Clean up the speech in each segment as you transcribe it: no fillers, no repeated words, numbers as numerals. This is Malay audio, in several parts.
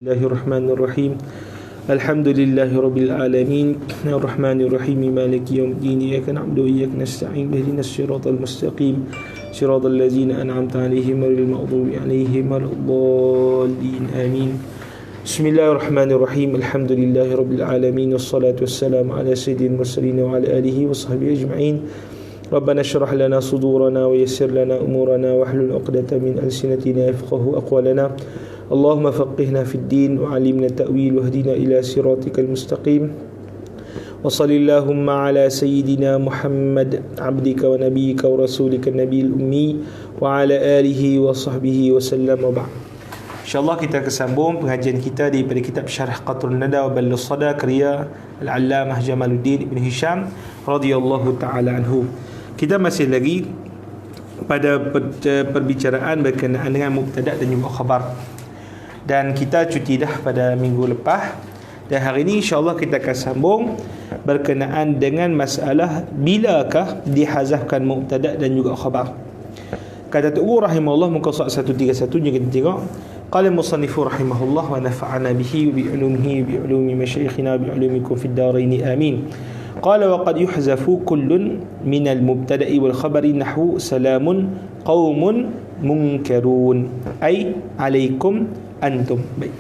Bismillahirrahmanirrahim. Alhamdulillahirabbil alamin. Arrahmanirrahim. Maliki yaumiddin. Iyyaka na'budu wa iyyaka nasta'in. Ihdinas siratal mustaqim. Siratal ladzina an'amta 'alaihim ghairil maghdubi 'alaihim waladdallin. Amin. Bismillahirrahmanirrahim. Alhamdulillahirabbil alamin. Wassalatu wassalamu ala sayyidil mursalin wa ala alihi washabbihi ajma'in. ربنا اشرح لنا صدورنا ويسر لنا أمورنا واحلل عقدة من ألسنتنا يفقهوا أقوالنا اللهم فقهنا في الدين وعلمنا التأويل واهدنا إلى صراطك المستقيم وصل اللهم على سيدنا محمد عبدك ونبيك ورسولك النبي الأمي وعلى آله وصحبه وسلم وبعد. InsyaAllah kita kesambung pengajian kita daripada kitab Syarah Qatrun Nada wa Ballus Sada karya Al-Allamah Jamaluddin Ibn Hisham radhiyallahu ta'ala anhu. Kita masih lagi pada perbicaraan berkenaan dengan mubtada' dan juga khabar. Dan kita cuti dah pada minggu lepas. Dan hari ini insya-Allah kita akan sambung berkenaan dengan masalah bilakah dihazafkan mubtada' dan juga khabar. Kata Tu'u rahimahullah muka surat 131 yang kita tengok. Qala al-musannifu rahimahullah wa nafa'ana bihi wa bi ulumihi bi ulumi masyayikhina bi ulumikum fid darain amin. قال وقد يحذف كل من المبتدأ والخبر نحو سلام قوم منكرون أي عليكم أنتم. Baik.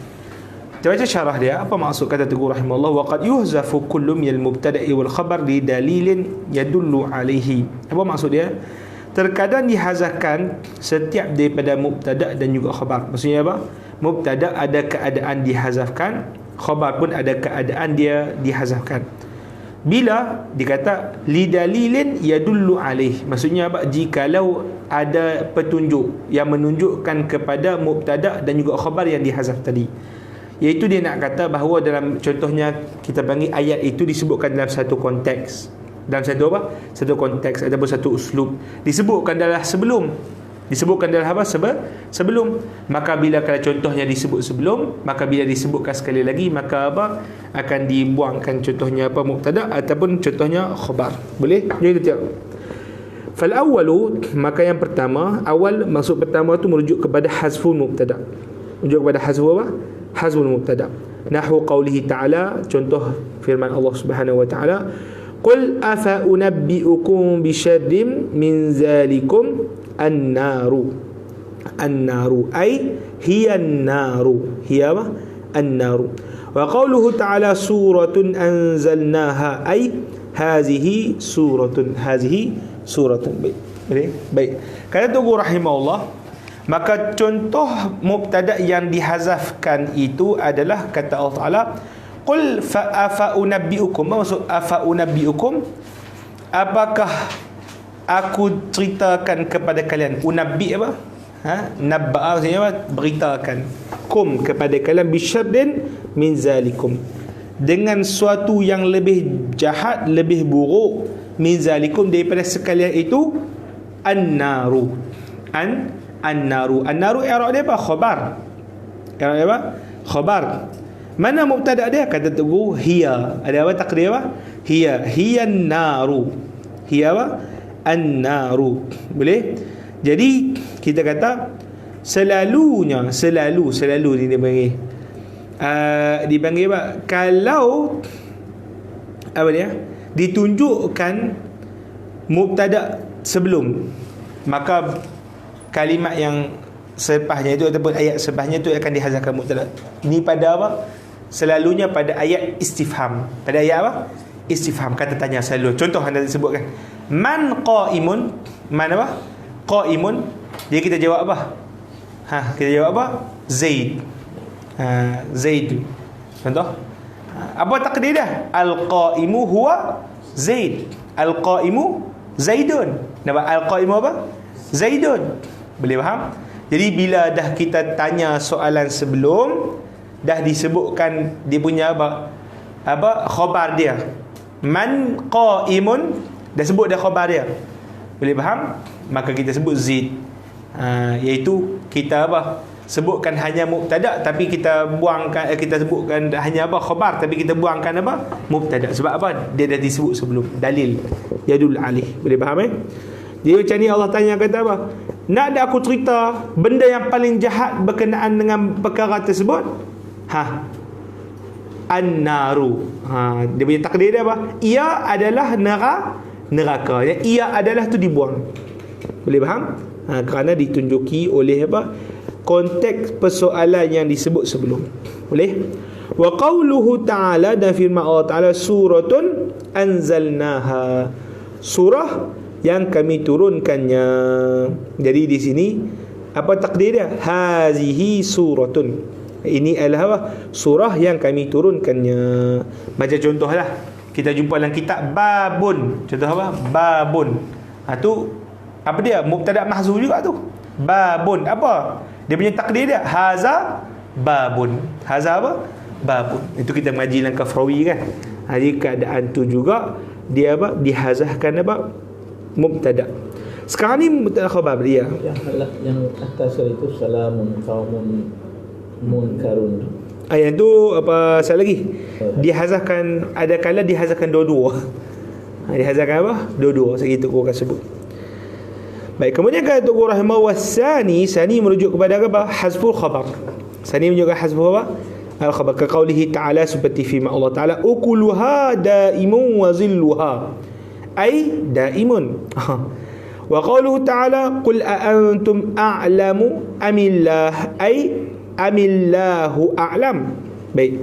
Kita baca syarah dia. Apa maksud kata Tugu rahimahullah? وقد يحذف كل من المبتدأ والخبر لدليل يدل عليه. Apa maksud dia? Terkadang dihazafkan setiap daripada mubtada' dan juga khabar. Maksudnya apa? Mubtada' ada keadaan dihazafkan, khabar pun ada keadaan dia dihazafkan. Bila dikata lidalilin yadullu alaih, maksudnya apa? Jikalau ada petunjuk yang menunjukkan kepada mubtada' dan juga khabar yang dihazaf tadi, iaitu dia nak kata bahawa dalam contohnya kita panggil ayat itu disebutkan dalam satu konteks, dalam satu apa? Satu konteks ataupun satu uslub, disebutkan dalam sebelum, disebutkan dalam apa? Sebelum. Maka bila kalau contohnya disebut sebelum, maka bila disebutkan sekali lagi, maka apa? Akan dibuangkan contohnya apa? Mubtada' ataupun contohnya khabar. Boleh? Jadi kita tengok. Fal awwalu, maka yang pertama, awal maksud pertama tu merujuk kepada hazful mubtada'. Merujuk kepada hazfu apa? Hazful mubtada'. Nahwu qaulihi ta'ala, contoh firman Allah Subhanahu wa ta'ala, qul afa unabbi'ukum bi syarrim min zalikum an-naru. An-naru ay hiya an-naru. Hiya apa? An-naru. Wa qawluhu ta'ala suratun anzalnaha ay hazihi suratun. Hazihi suratun. Baik. Kata Tugu rahimahullah, maka contoh mubtada' yang dihazafkan itu adalah kata Allah Ta'ala, qul fa unabbi'ukum. Apa maksud afa unabbi'ukum? Apakah aku ceritakan kepada kalian? Unabbi apa? Nabba'a maksudnya apa? Beritakan. Kum kepada kalian bisyarrin min zalikum, dengan suatu yang lebih jahat, lebih buruk, min zalikum daripada sekalian itu, an-naru. An-naru. An-naru i'rab dia apa? Khabar. I'rab dia apa? Khabar. Mana mubtada' dia? Kata Tugu hiya. Ada apa takdir apa? Hiya. Hiya an-naru. Hiya apa? An-naru. Boleh? Jadi kita kata selalunya, selalu ni dia panggil dipanggil apa? Kalau apa dia? Ditunjukkan mubtada' sebelum, maka kalimat yang selepasnya itu ataupun ayat selepasnya itu akan dihazafkan mubtada'. Ini pada apa? Selalunya pada ayat istifham. Pada ayat apa? Istifham, kata tanya selalu. Contoh anda sebutkan, man qaimun. Man apa? Qaimun. Jadi kita jawab apa? Kita jawab apa? Zaid. Zaid. Contoh. Apa takdir dia? Al-qaimu huwa Zaid. Al-qaimu Zaidun. Nampak? Al-qaimu apa? Zaidun. Boleh faham? Jadi bila dah kita tanya soalan sebelum, dah disebutkan dia punya apa? Khabar dia. Man qaimun, dah sebut dah khabar dia. Boleh faham? Maka kita sebut Zaid. Iaitu kita apa? Sebutkan hanya mubtada' tapi kita buangkan, kita sebutkan hanya apa? Khabar tapi kita buangkan apa? Mubtada'. Sebab apa? Dia dah disebut sebelum. Dalil yadul alih. Boleh faham Dia macam ni Allah tanya kata apa? Nak ada aku cerita benda yang paling jahat berkenaan dengan perkara tersebut? An-naru. Dia punya takdir dia apa? Ia adalah neraka. Ia adalah tu dibuang. Boleh faham? Kerana ditunjuki oleh apa? Konteks persoalan yang disebut sebelum. Boleh? Wa qauluhu ta'ala, dan firman Allah Ta'ala, suratun anzalnaha, surah yang kami turunkannya. Jadi di sini apa takdir dia? Hazihi suratun, ini adalah apa? Surah yang kami turunkannya. Macam contohlah, kita jumpa dalam kitab babun. Contoh apa? Babun. Tu apa dia? Mubtada mahzuf juga tu. Babun. Apa? Dia punya takdir dia haza babun. Haza apa? Babun. Itu kita mengaji dalam Kafrawi kan. Jadi keadaan tu juga dia apa? Dihazahkan apa? Mubtada. Sekarang ni mubtada khabar dia. Yang atas itu salamun qaumun munkarun. Yang tu apa satu lagi? Dihazahkan, ada kala dihazahkan dua-dua. Dihazahkan apa? Dua-dua. Segitu aku akan sebut. Baik, kemudian kata Tuku rahimahullah, sani merujuk kepada apa? Hazful khabar. Sani menunjukkan hazful apa? Al-khabar. Kaqaulihi ta'ala, seperti firman Allah Ta'ala, ukuluha daimun wa zilluha, ay daimun. Wa qauluhu ta'ala, qul a'antum a'lamu amillah, ay amillahu a'lam. Baik,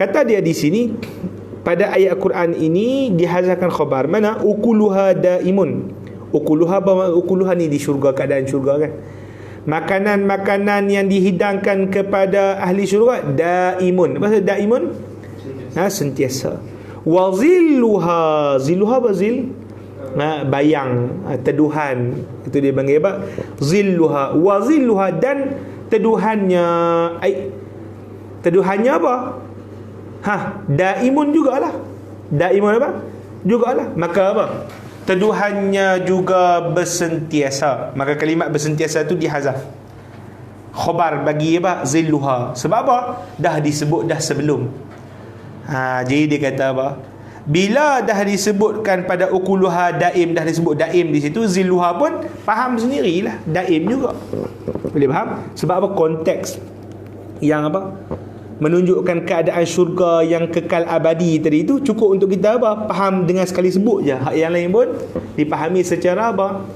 kata dia di sini pada ayat Quran ini dihazahkan khabar. Mana? Ukuluha daimun. Ukuluha, ukuluha ni di syurga, keadaan syurga kan. Makanan-makanan yang dihidangkan kepada ahli syurga daimun. Apa maksud daimun? Sentiasa. Wa zilluha, zilluha apa zil? Bayang, teduhan. Itu dia panggil apa? Zilluha. Wa zilluha, dan teduhannya. Teduhannya apa? Daimun jugalah. Daimun apa? Jugalah. Maka apa? Teduhannya juga bersentiasa. Maka kalimat bersentiasa tu dihazaf. Khabar bagi apa? Zilluha. Sebab apa? Dah disebut dah sebelum. Jadi dia kata apa? Bila dah disebutkan pada ukuluha daim, dah disebut daim di situ, zilluha pun faham sendirilah, daim juga. Boleh faham? Sebab apa? Konteks yang apa? Menunjukkan keadaan syurga yang kekal abadi tadi itu cukup untuk kita apa? Faham dengan sekali sebut je. Hak yang lain pun dipahami secara apa?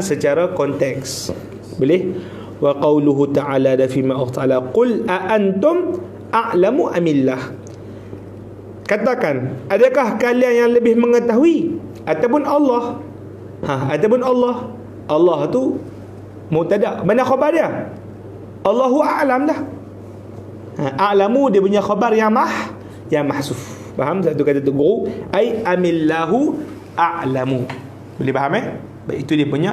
Secara konteks. Boleh? Wa qauluhu ta'ala, da firman Allah Ta'ala, qul a antum a'lamu amillah. Katakan, adakah kalian yang lebih mengetahui ataupun Allah? Ataupun Allah. Allah tu mubtada. Mana khabar dia? Allahu a'lam dah. A'lamu dia punya khabar yang mahsuf. Faham? Satu kata tu guru, ai amillahu a'lamu. Boleh faham Baik, itu dia punya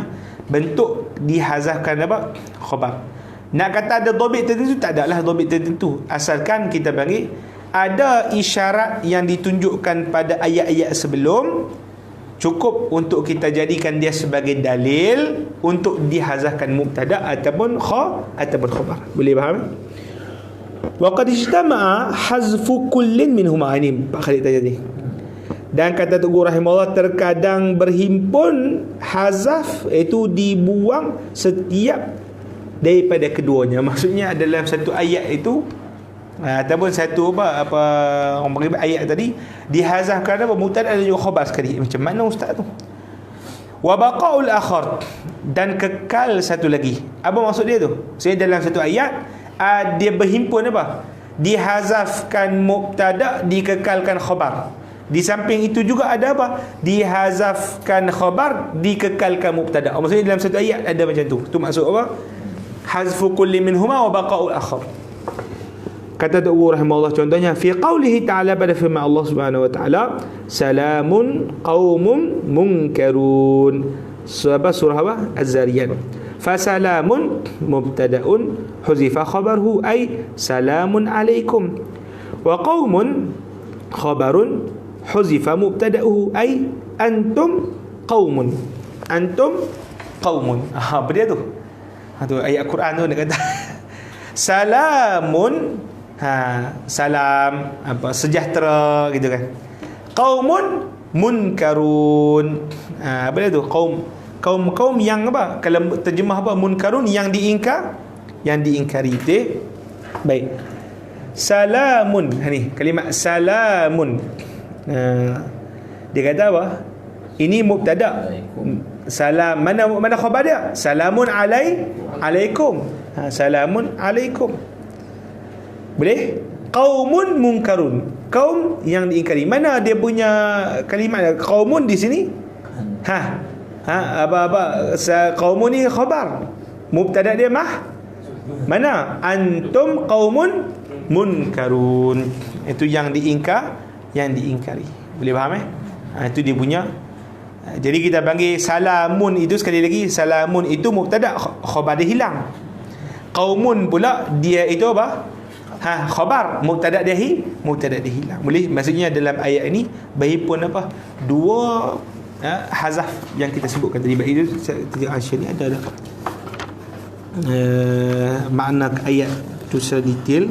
bentuk dihazafkan apa? Khabar. Nak kata ada dhabit tertentu, tak adalah dhabit tertentu. Asalkan kita bagi ada isyarat yang ditunjukkan pada ayat-ayat sebelum, cukup untuk kita jadikan dia sebagai dalil untuk dihazafkan mubtada ataupun khabar. Boleh faham? Wa qad ijtama'a hazfu kullin minhuma. Ini Pak Khalid tadi. Dan kata Tugu rahimahullah, terkadang berhimpun hazaf, itu dibuang setiap daripada keduanya. Maksudnya dalam satu ayat itu ataupun satu apa orang panggil ayat tadi dihazafkan apa? Mubtada dan juga khabar sekali. Macam mana ustaz tu? Wa baqaul akhar, dan kekal satu lagi. Apa maksud dia tu? Saya dalam satu ayat dia berhimpun apa? Dihazafkan mubtada, dikekalkan khabar. Di samping itu juga ada apa? Dihazafkan khabar, dikekalkan mubtada. Maksudnya dalam satu ayat ada macam tu. Tu maksud apa? Hazfu kulli minhuma wa baqaul akhar. Kata Tugu rahimahullah contohnya fi qaulihi ta'ala, pada firman Allah Subhanahu wa taala, salamun qaumun munkarun. Surah apa? Az-Zariyat. Fasalamun mubtada'un huzifa khabaruhu ay salamun alaikum, wa qaumun khabarun huzifa mubtada'uhu ay antum qaumun. Antum qaumun. Apa dia tu? Tu ayat Quran tu nak kata salamun, salam apa, sejahtera gitu kan. Qaumun munkarun, apa dia tu? Kaum yang apa? Kalau terjemah apa? Munkarun, yang diingkari. Baik. salamun. Ni kalimat salamun. Dia kata apa? Ini mubtada. Salam, mana khabar dia? Salamun alaikum. Salamun alaikum. Boleh? Qaumun munkarun. Kaum yang diingkari. Mana dia punya kalimat qaumun di sini? Qaumun ni khabar. Mubtada dia mana? Antum qaumun munkarun. Itu yang diingkari. Boleh faham itu dia punya. Jadi kita panggil salamun itu, sekali lagi, salamun itu mubtada, khabar dia hilang. Qaumun pula dia itu apa? Khabar, mubtada dia hilang. Boleh, maksudnya dalam ayat ini bahipun apa? Dua hazaf yang kita sebutkan tadi. Baik itu Aisyah ni ada makna ayat tu secara detail.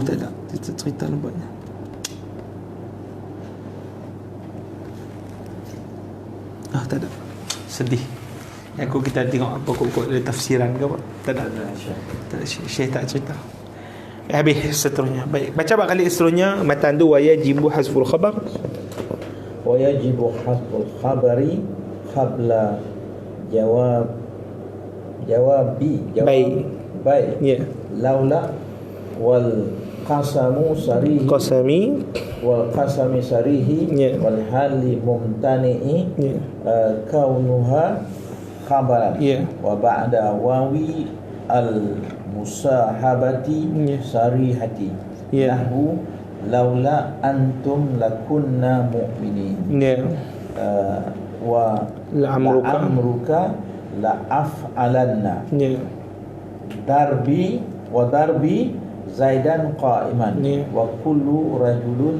Tak ada cerita nampaknya. Tak ada. Sedih. Kita tengok apa kok ada tafsiran ke apa. Tak ada. Syekh tak cerita. Habis seterusnya. Baik, baca balik seterusnya matan tu, wayajibu hasful khabar. Wayajibu hasful khabari qabla jawabi. Baik. Ya. Laula wal qasami sarihi wal hali mumtani'i kaunuha khabaran wa ba'da wawi al musahabati sarihati nahwu laula antum lakunna mu'minin wa la'amruka la'af'alanna darbi Zaidan qa'iman wa kullu rajulin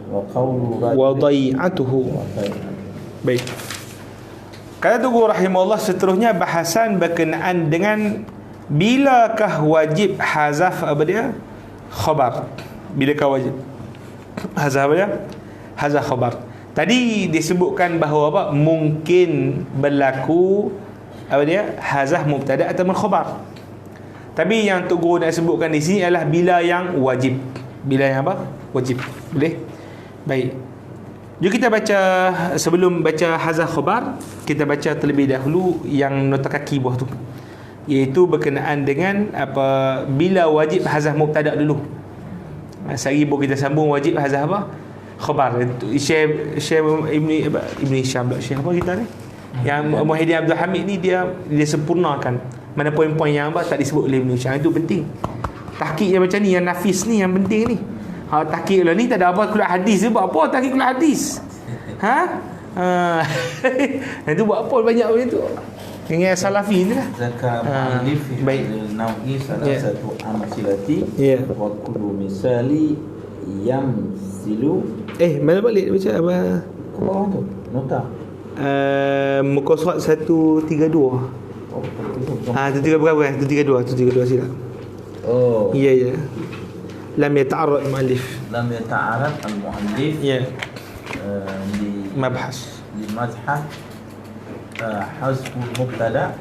wa dai'atuhu. Baik. Kata Tugu rahimahullah, seterusnya bahasan berkenaan dengan bilakah wajib hazaf apa dia? Khabar. Bilakah wajib hazaf apa dia? Hazaf khabar. Tadi disebutkan bahawa apa? Mungkin berlaku apa dia? Hazaf mubtada atau khabar. Tapi yang Tok Guru nak sebutkan di sini adalah bila yang wajib. Bila yang apa? Wajib. Boleh? Baik. Jom kita baca, sebelum baca hazaf khabar, kita baca terlebih dahulu yang nota kaki bawah tu. Iaitu berkenaan dengan apa, bila wajib hazaf mubtada dulu. Sehari boleh kita sambung wajib hazaf apa? Khabar. Syekh Ibn Hisham, Syekh apa kita ni? Yang Muhyiddin Abdul Hamid ni dia sempurnakan mana poin-poin yang tak disebut oleh Ibn Hisham. Itu penting. Tahqiq yang macam ni, yang nafis ni, yang penting ni. Tahqiq lah ni tak ada apa, keluar hadis dia buat apa tahqiq keluar hadis? Itu buat apa banyak macam tu? Dengan salafi ni lah. Zakar mu'allif baik. Nawi salah satu amsilati wa kullu misali yamsilu. Mana balik baca apa? Ke bawah tu nota muka surat 132. 132 bukan? 132 silap. Ya. Lam yata'arrad al-mu'allif li mabhas li mazhab hazfu mubtada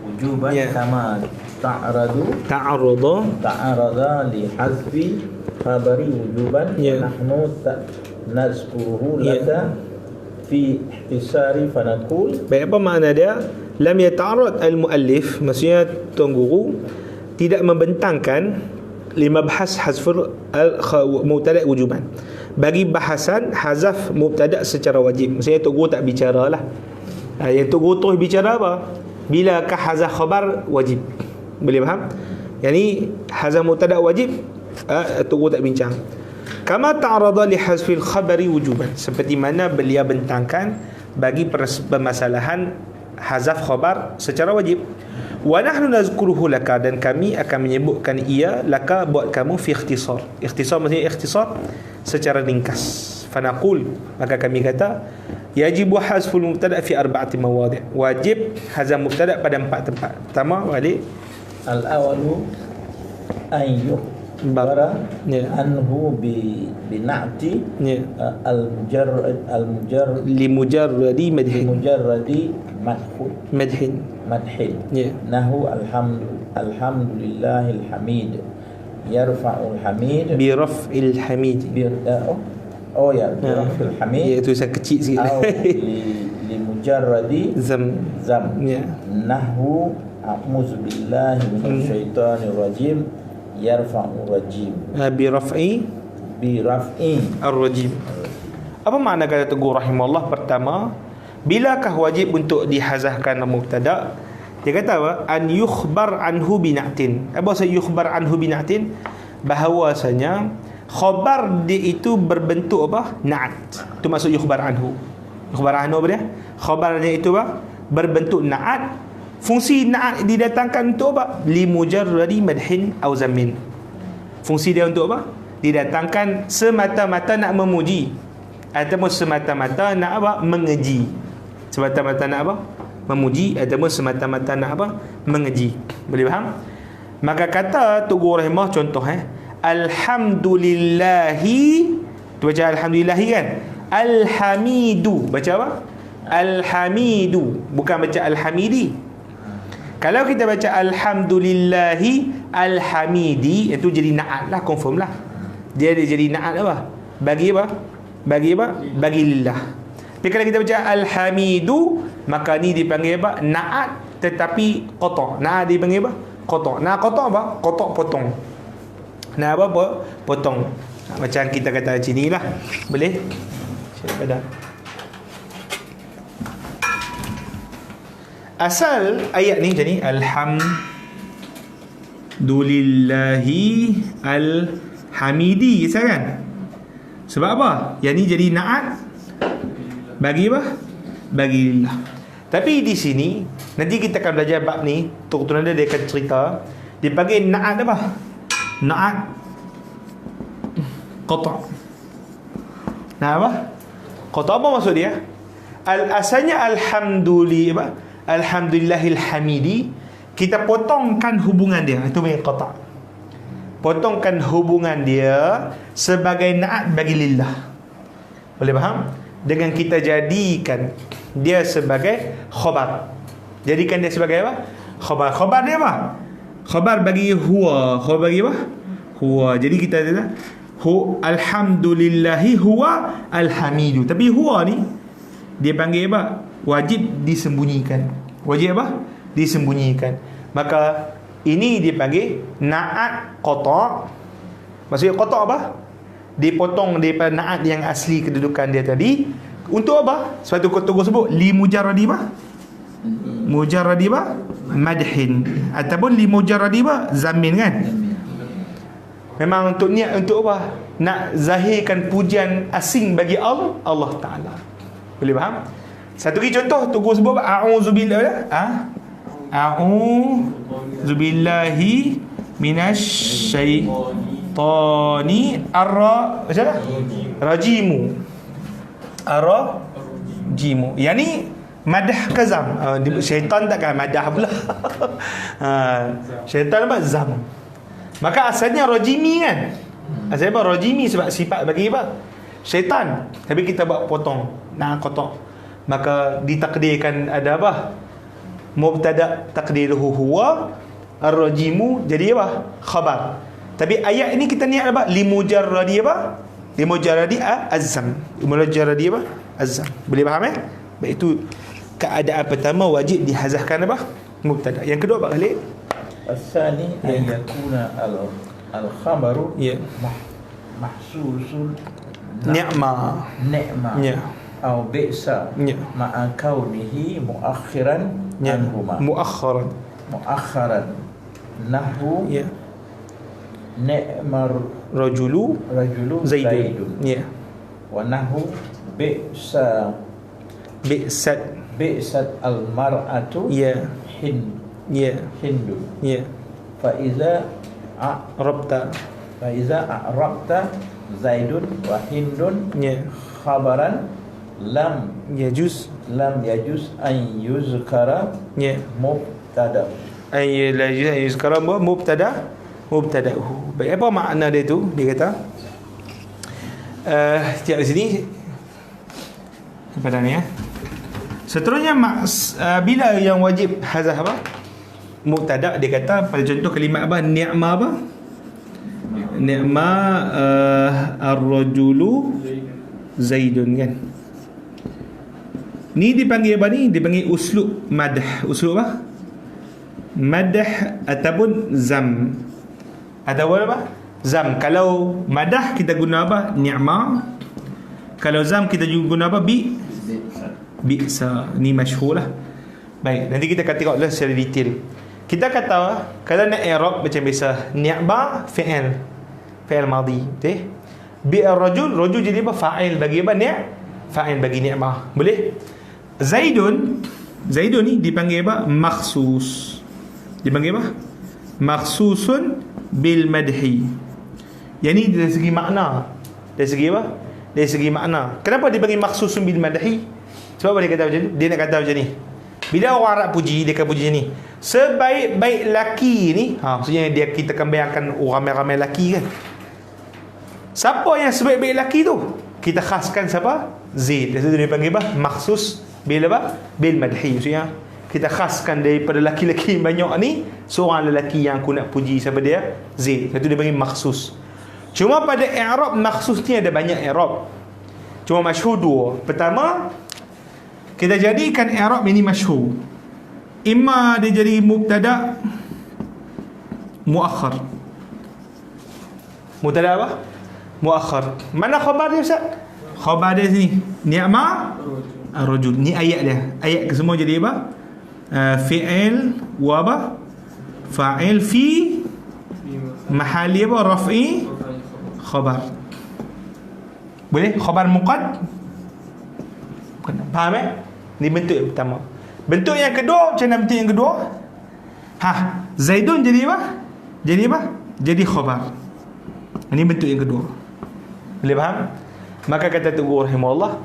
wujuban kama ta'arrada li hazfi khabari wujuban nahnu nazkuruhu laka fi ihtisari fanaqul. Baik, apa makna dia? Lam yata'arrad al-muallif, maksudnya Tuan Guru tidak membentangkan lima bahas hazful mubtada wujuban, bagi bahasan hazaf mubtada secara wajib. Maksudnya Tuan Guru tak bicara lah. Yang Tuan Guru terus bicara apa? Bilakah hazaf khabar wajib. Boleh faham? Yang ni hazaf mubtada wajib, Tuan Guru tak bincang. Kama ta'arada li hazfil khabari wujuban, seperti mana beliau bentangkan bagi permasalahan hazaf khabar secara wajib. Wa nahnu nazkuruhu laka, dan kami akan menyebutkan ia laka buat kamu fi ikhtisar. Ikhtisar maksudnya ikhtisar secara ringkas. Fanaqul, maka kami kata yajibu hazful mubtada fi arba'ati mawadi'. Wajib hazaf mubtada pada 4 tempat. Pertama, balik al-awalu an yukhbara anhu bi na'ti al-mujarrad limujarradi madhin madhin nahu alhamdulillahil hamid yarfa'ul hamid bi raf'il hamid birafil hamid, ya tulisan kecil sikit. li mujarradi zam nahwu a'udzu billahi minasyaitonir rajim yarfa'u rajim bi raf'i ar-rajim. Apa makna kata Teguh rahimahullah? Pertama, bilakah wajib untuk dihazafkan mubtada? Dia kata apa? An yukhbar anhu bina'tin. Apa maksud yukhbar anhu bina'tin? Bahawasanya khabar dia itu berbentuk apa? Na'at. Itu maksud yukhbar anhu. Yukhbar anhu apa dia? Khabar dia itu apa? Berbentuk na'at. Fungsi na'at didatangkan untuk apa? Li mujarradi madhin aw zammin. Fungsi dia untuk apa? Didatangkan semata-mata nak memuji ataupun semata-mata nak apa? Mengeji. Semata-mata nak apa? Memuji ataupun semata-mata nak apa? Mengeji. Boleh faham? Maka kata Teguh rahimah contoh alhamdulillahi, tu baca alhamdulillahi kan? Alhamidu, baca apa? Alhamidu, bukan baca alhamidi. Kalau kita baca alhamdulillahi alhamidi, itu jadi na'at lah, confirm lah. Dia jadi na'at apa? Bagi apa? Bagi apa? Bagi lillah. Tapi kalau kita baca alhamidu, maka ni dipanggil apa? Na'at tetapi qata'. Na'at dipanggil apa? Qata'. Nah, qata' apa? Qata' potong. Nah, apa? Potong. Macam kita kata macam ni lah. Boleh? Siapa dah? Asal ayat ni macam ni, alhamdulillahi alhamidi, kan? Sebab apa? Yang ni jadi na'at bagi apa? Bagi lillah. Tapi di sini nanti kita akan belajar bab ni, turun dia akan cerita dia panggil na'at apa? Na'at qata'. Nah apa? Qata' apa maksud dia? Asalnya alhamdulillahil hamidi, kita potongkan hubungan dia, itu panggil qata'. Potongkan hubungan dia sebagai na'at bagi lillah. Boleh faham? Dengan kita jadikan dia sebagai khabar. Jadikan dia sebagai apa? Khabar. Khabar dia apa? Khabar bagi huwa. Khabar bagi apa? Huwa. Jadi kita kata alhamdulillahi huwa alhamidu. Tapi huwa ni dia panggil apa? Wajib disembunyikan. Wajib apa? Disembunyikan. Maka ini dipanggil na'at qata'. Maksudnya qata' apa? Dipotong daripada na'at yang asli kedudukan dia tadi. Untuk apa? Sebab tu Teguh sebut li mujarradi apa? Mujarradi apa? Madhin. Ataupun li mujarradi apa? Zamin, kan? Memang untuk niat untuk apa? Nak zahirkan pujian asing bagi Allah Ta'ala. Boleh faham? Satu lagi contoh Teguh sebut a'udzubillah. A'udzubillahi minasyaitani rajimu. Rajimu. Yang ni madah ke zam? Syaitan takkan madah pula. Syaitan apa? Zam. Maka asalnya rajimi, kan? Asalnya apa? Rajimi sebab sifat bagi apa? Syaitan. Tapi kita buat potong. Nah, kotak. Maka ditakdirkan ada apa? Mubtada takdiruhu huwa ar-rajimu, jadi apa? Khabar. Tapi ayat ini kita niat apa? Limujarradi apa? Limujarradi azam. Limujarradi apa? Azam. Boleh faham Baik, itu keadaan pertama wajib dihazafkan apa? Mubtada. Yang kedua Pak Khalid, الثاني أن يكون الخبر محسوس نعمة أو بئس مع كونه مؤخرا عنهما مؤخرا نحو نعم رجل زيد ونحو بئست المرأة هند فإذا أعربت Zaidun wa Hindun Ya. khabaran lam Yajuz. an yuzkara Ya. mubtada. Ay la yajuz sekarang buat mubtada'uhu. Baik, apa makna dia tu? Dia kata tiap di sini pada ni ya. Seterusnya bila yang wajib hazaf apa? Mubtada, dia kata pada contoh kalimat apa? Ni'ma apa? Ni'ma ar-rajulu Zaidun kan. Ni dipanggil apa ni? Dipanggil uslub madah. Uslub apa? Madah ataupun zam. Ataupun apa? Zam. Kalau madah kita guna apa? Ni'ma. Kalau zam kita juga guna apa? Bi'sa. Ni masyhur lah. Baik, nanti kita akan tengoklah secara detail. Kita kata kalau nak i'rab macam biasa, ni'ma fi'il madhi, okey. Bi'ar-rajul, rajul jadi apa? Fa'il bagi apa? Fa'il bagi ni'ma. Boleh? Zaidun ni dipanggil apa? Makhsus. Dipanggil apa? Makhsusun bil madhi. Yang ni dari segi makna. Dari segi apa? Dari segi makna. Kenapa dipanggil makhsusun bil madhi? Sebab apa dia kata macam ni? Dia nak kata macam ni. Bila orang Arab puji, dia akan puji macam ni. Sebaik-baik laki ni, maksudnya kita akan bayangkan ramai-ramai laki kan. Siapa yang sebaik-baik laki tu? Kita khaskan siapa? Zaid. Jadi dia panggil apa? Makhsus bil apa? Bil madhi. Maksudnya kita khaskan daripada laki-laki banyak ni, seorang lelaki yang aku nak puji siapa dia? Zaid. Itu dia panggil makhsus. Cuma pada i'rab makhsus ni ada banyak i'rab. Cuma masyhur dua. Pertama, kita jadikan i'rab ini masyhur. Imma dia jadi mubtada muakhar. Mubtada apa? Muakhar. Mana khabar dia Ustaz? Khabar dia sini ni'ma ar-rajul. Ni ayat dia. Ayat ke semua jadi apa? Fi'il wa apa? Fa'il fi mahali apa? Raf'i khabar. Boleh? Khabar muqad. Faham Ni bentuk yang pertama. Bentuk yang kedua, macam mana bentuk yang kedua? Zaidun jadi apa? Jadi apa? Jadi khabar. Ini bentuk yang kedua. Boleh faham? Maka kata Tugu rahimahullah,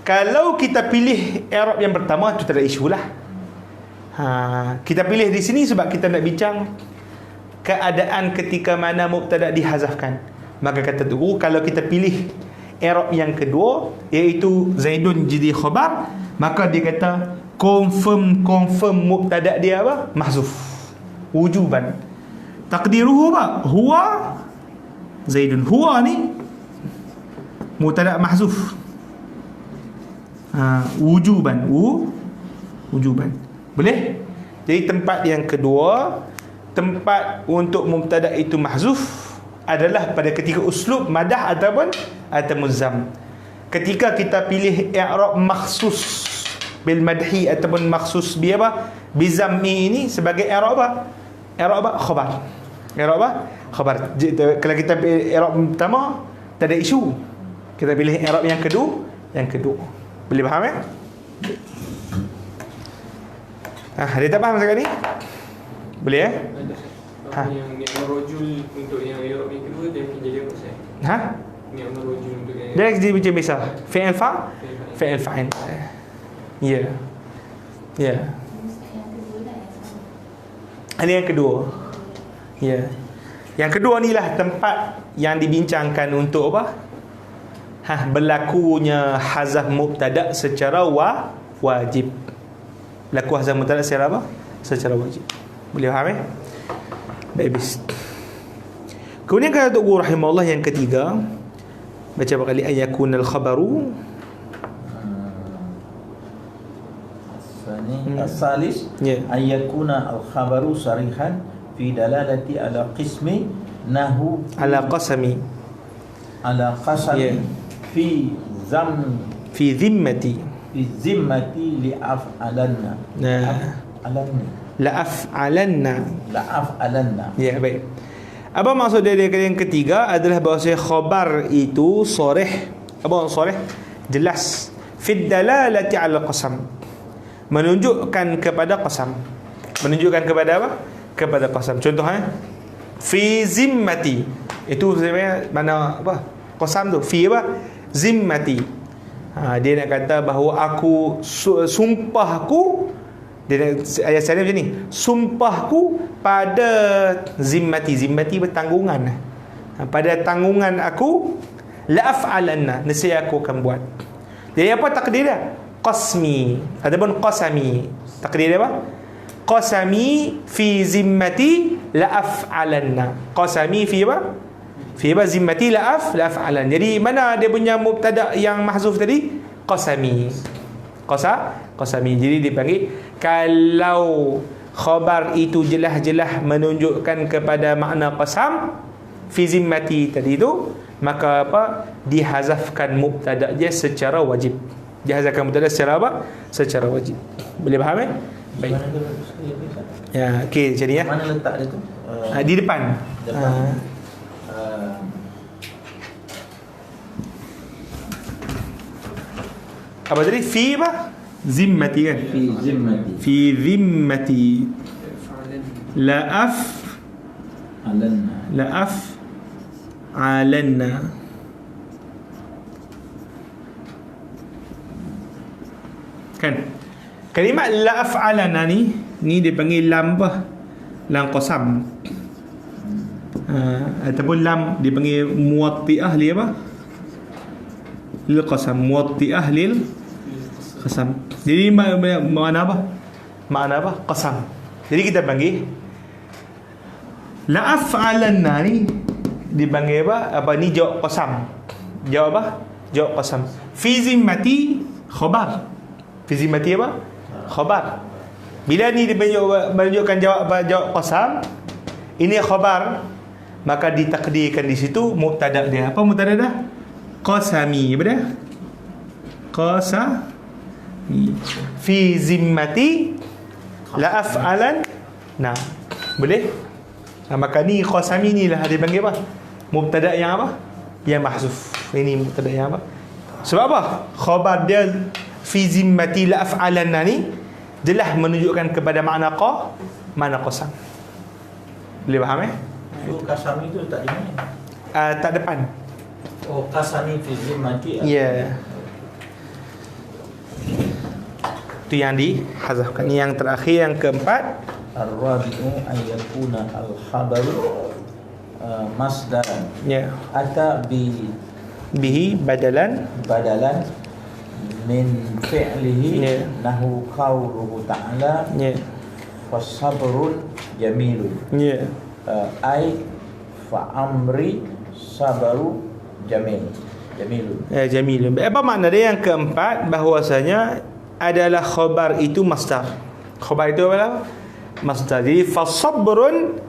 kalau kita pilih i'rab yang pertama tu tak ada isu lah. Kita pilih di sini sebab kita nak bincang keadaan ketika mana mubtada dihazafkan. Maka kata Tugu, kalau kita pilih i'rab yang kedua, iaitu Zaidun jadi khabar, maka dia kata confirm mubtada dia apa? Mahzuf wujuban. Taqdiruhu apa? Huwa Zaidun. Huwa ni mubtada mahzuf. Wujuban. Wujuban. Boleh? Jadi tempat yang kedua, tempat untuk mubtada itu mahzuf adalah pada ketika uslub madah ataupun zam. Ketika kita pilih i'rab makhsus bil madhi ataupun makhsus bi apa? Bi zammi ini sebagai i'rab apa? I'rab apa? Khabar. I'rab apa? Khabar. Kalau kita pilih i'rab pertama tak ada isu. Kita pilih i'rab yang kedua. Boleh faham ya? Dia tak faham sekarang ni? Boleh ya? Yang ni'ma rajul untuk yang i'rab yang kedua dia jadi apa saya? Ni'ma rajul untuk yang dia jadi macam biasa. Fi'il fa'il. Ya. Ini yang kedua. Ya. Yang kedua ni lah tempat yang dibincangkan untuk apa? Berlakunya hazaf mubtada secara wajib. Berlaku hazaf mubtada secara apa? Secara wajib. Boleh faham Baik habis. Kemudian kata Tugu rahimahullah yang ketiga, baca berkali ayakunal khabaru As-salis ayyakuna al-khabaru sarihan fi dalalati ala qismi nahu ala qasami fi zimmati li af'alanna la af'alanna. Ya, baik. Apa maksud dia yang ketiga adalah bahawa khabar itu sharih. Apa sharih? Jelas. Fi dalalati ala qasam. Menunjukkan kepada qasam. Menunjukkan kepada apa? Kepada qasam. Contohnya fi zimmati. Itu sebenarnya mana apa? Qasam tu fi apa? Zimmati. Dia nak kata bahawa aku sumpahku, dia ayat saya macam ni, sumpahku pada zimmati. Zimmati bertanggungan. Pada tanggungan aku, la af'alanna, nescaya aku akan buat. Jadi apa takdir dia? Qasmi ataupun qasami. Takdir dia apa? Qasami fi zimmati la af'alanna. Qasami fi apa? Fi apa? Zimmati la af'alan. Jadi mana dia punya mubtada yang mahzuf tadi? Qasami. Qasami. Jadi dipanggil, kalau khabar itu jelas-jelas menunjukkan kepada makna qasam fi zimmati tadi itu, maka apa? Dihazafkan mubtada dia secara wajib. Dihazafkan mubtada secara apa? Secara wajib. Boleh faham eh? Baik. Ya, okey, jadi ya. Mana letak dia tu? Di depan. Apa tadi? Fi apa? Zimmati kan? Fi zimmati. Fi zimmati la alanna. Kan? Kalimat la af'alanna ni dipanggil lam apa? Lam qasam. Ataupun lam dipanggil muwatti'ah li apa? Lil qasam. Muwatti'ah lil qasam. Jadi makna apa? Makna apa? Qasam. Jadi kita panggil la af'alanna ni dipanggil apa? Apa ni jawab qasam. Jawab apa? Jawab qasam. Fi zimmati khabar. Fi zimmati apa? Khabar. Bila ni dia menunjukkan jawab apa? Jawab qasam. Ini khabar, maka ditakdirkan di situ mubtada dia. Apa mubtada dia? Qasami. Apa dia? Qasami. Fi zimmati la af'alan. Nah, boleh? Maka ni qasami ni lah dia panggil apa? Mubtada yang apa? Yang mahzuf. Ini mubtada yang apa? Sebab apa? Khabar dia fi zimmati la af'alanna ni jelas menunjukkan kepada makna qasam. Boleh faham eh? So qasami tu letak di mana? Tak depan. Oh, qasami fi zimmati. Ya. Itu yang dihazafkan. Yang terakhir, yang keempat, Ar-rabi'u an yakuna al-khabaru masdaran. ya, Ata bihi badalan min fi'lihi, Ya. nahu qawluhu ta'ala ya, fasabrun jamilun, ya, ay fa amri sabaru jamilun. jamil. Apa makna dia yang keempat? Bahwasanya adalah khabar itu masdar. Khabar itu apa? Masdar. Jadi fasabrun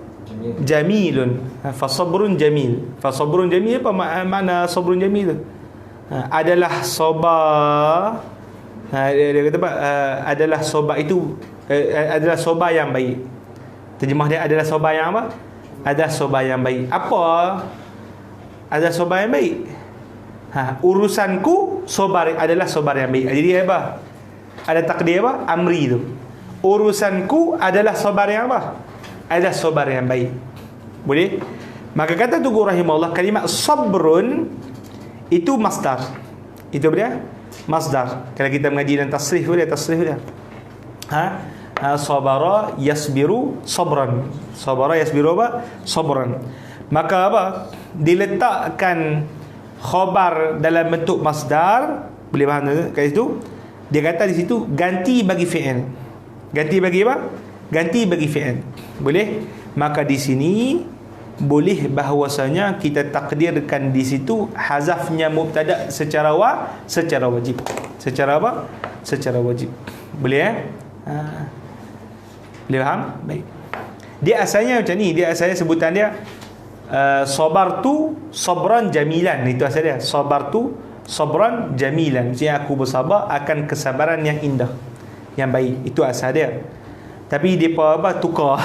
jamilun. Fasabrun jamil. Fasabrun jamil apa makna sabrun jamil tu? Adalah sabar. Dia kata apa? Adalah sabar itu adalah sabar yang baik. Terjemah dia adalah sabar yang apa? Adalah sabar yang baik. Apa? Adalah sabar yang baik. Urusanku adalah sabar yang baik. Jadi apa? Ada takdir apa? Amri tu. Urusanku adalah sabar yang apa? Adalah sabar yang baik. Boleh? Maka kata Tugu rahimahullah, kalimat sabrun itu masdar. Itu dia masdar. Kalau kita mengaji dan tasrif dia. Sabara yasbiru sabran. Sabara yasbiru apa? Sabran. Maka apa? Diletakkan khabar dalam bentuk masdar. Boleh faham kat situ? Dia kata di situ ganti bagi fi'il. Ganti bagi apa? Ganti bagi fi'il. Boleh? Maka di sini boleh bahawasanya kita takdirkan di situ hazafnya mubtada secara wajib. Secara apa? Secara wajib. Boleh boleh faham? Baik. Dia asalnya macam ni. Dia asalnya sebutan dia sabartu sabran jamilan. Itu asal dia. Sabartu sabran jamilan. Maksudnya aku bersabar akan kesabaran yang indah, yang baik. Itu asal dia. Tapi dia apa? Tukar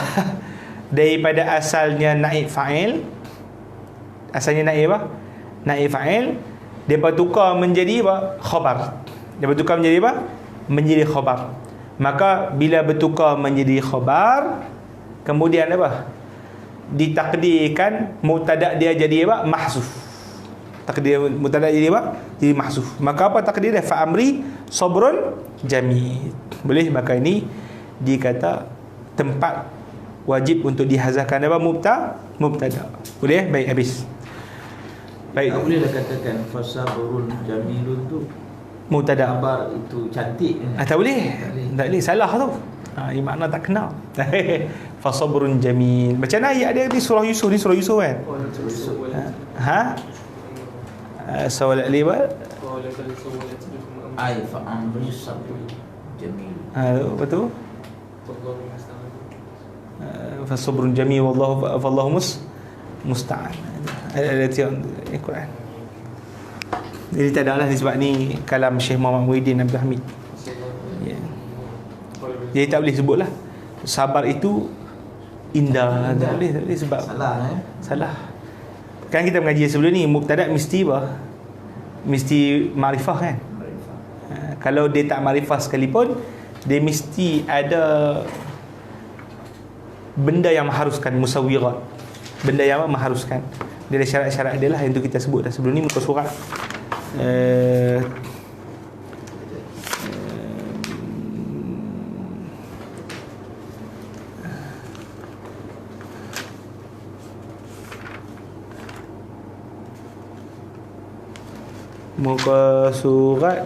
daripada asalnya naib fa'il. Asalnya naib apa? Naib fa'il. Dia bertukar menjadi apa? Khabar. Dia bertukar menjadi apa? Menjadi khabar. Maka bila bertukar menjadi khabar, kemudian apa? Ditakdirkan mubtada dia jadi apa? Mahzuf. takdir mubtada jadi apa? Jadi mahzuf. Maka apa takdir dia? Fa amri sabrun jamil. Boleh? Maka ini dikata tempat wajib untuk dihazafkan apa? Mubtada. Boleh? Baik, habis. Baik. Tak bolehlah katakan fasabrun jamilun tu Mubtada. kabar itu cantik. Tak boleh. Tak boleh. Salah tu. Ini makna tak kena. Fasabrun jamil. Macam mana ayat dia di surah Yusuf ni, surah Yusuf kan? Soalan libat. Ai fa amri sabrun jamil. Betul? Fasabrun jamil wallahu musta'an. Ada Al-Quran. Jadi tak adalah sebab ni kalam Syekh Muhammad Muhyiddin Abdul Hamid. Ya. Jadi tak boleh sebutlah sabar itu indah. Tak boleh sebab salah. Kan kita mengaji sebelum ni mubtada mesti apa? Mesti makrifah kan? Kalau dia tak makrifah sekalipun, dia mesti ada benda yang mengharuskan, musawirat. Benda yang mengharuskan. Dia ada syarat-syarat dia lah yang tu kita sebut dah sebelum ni muka surat. Muka surat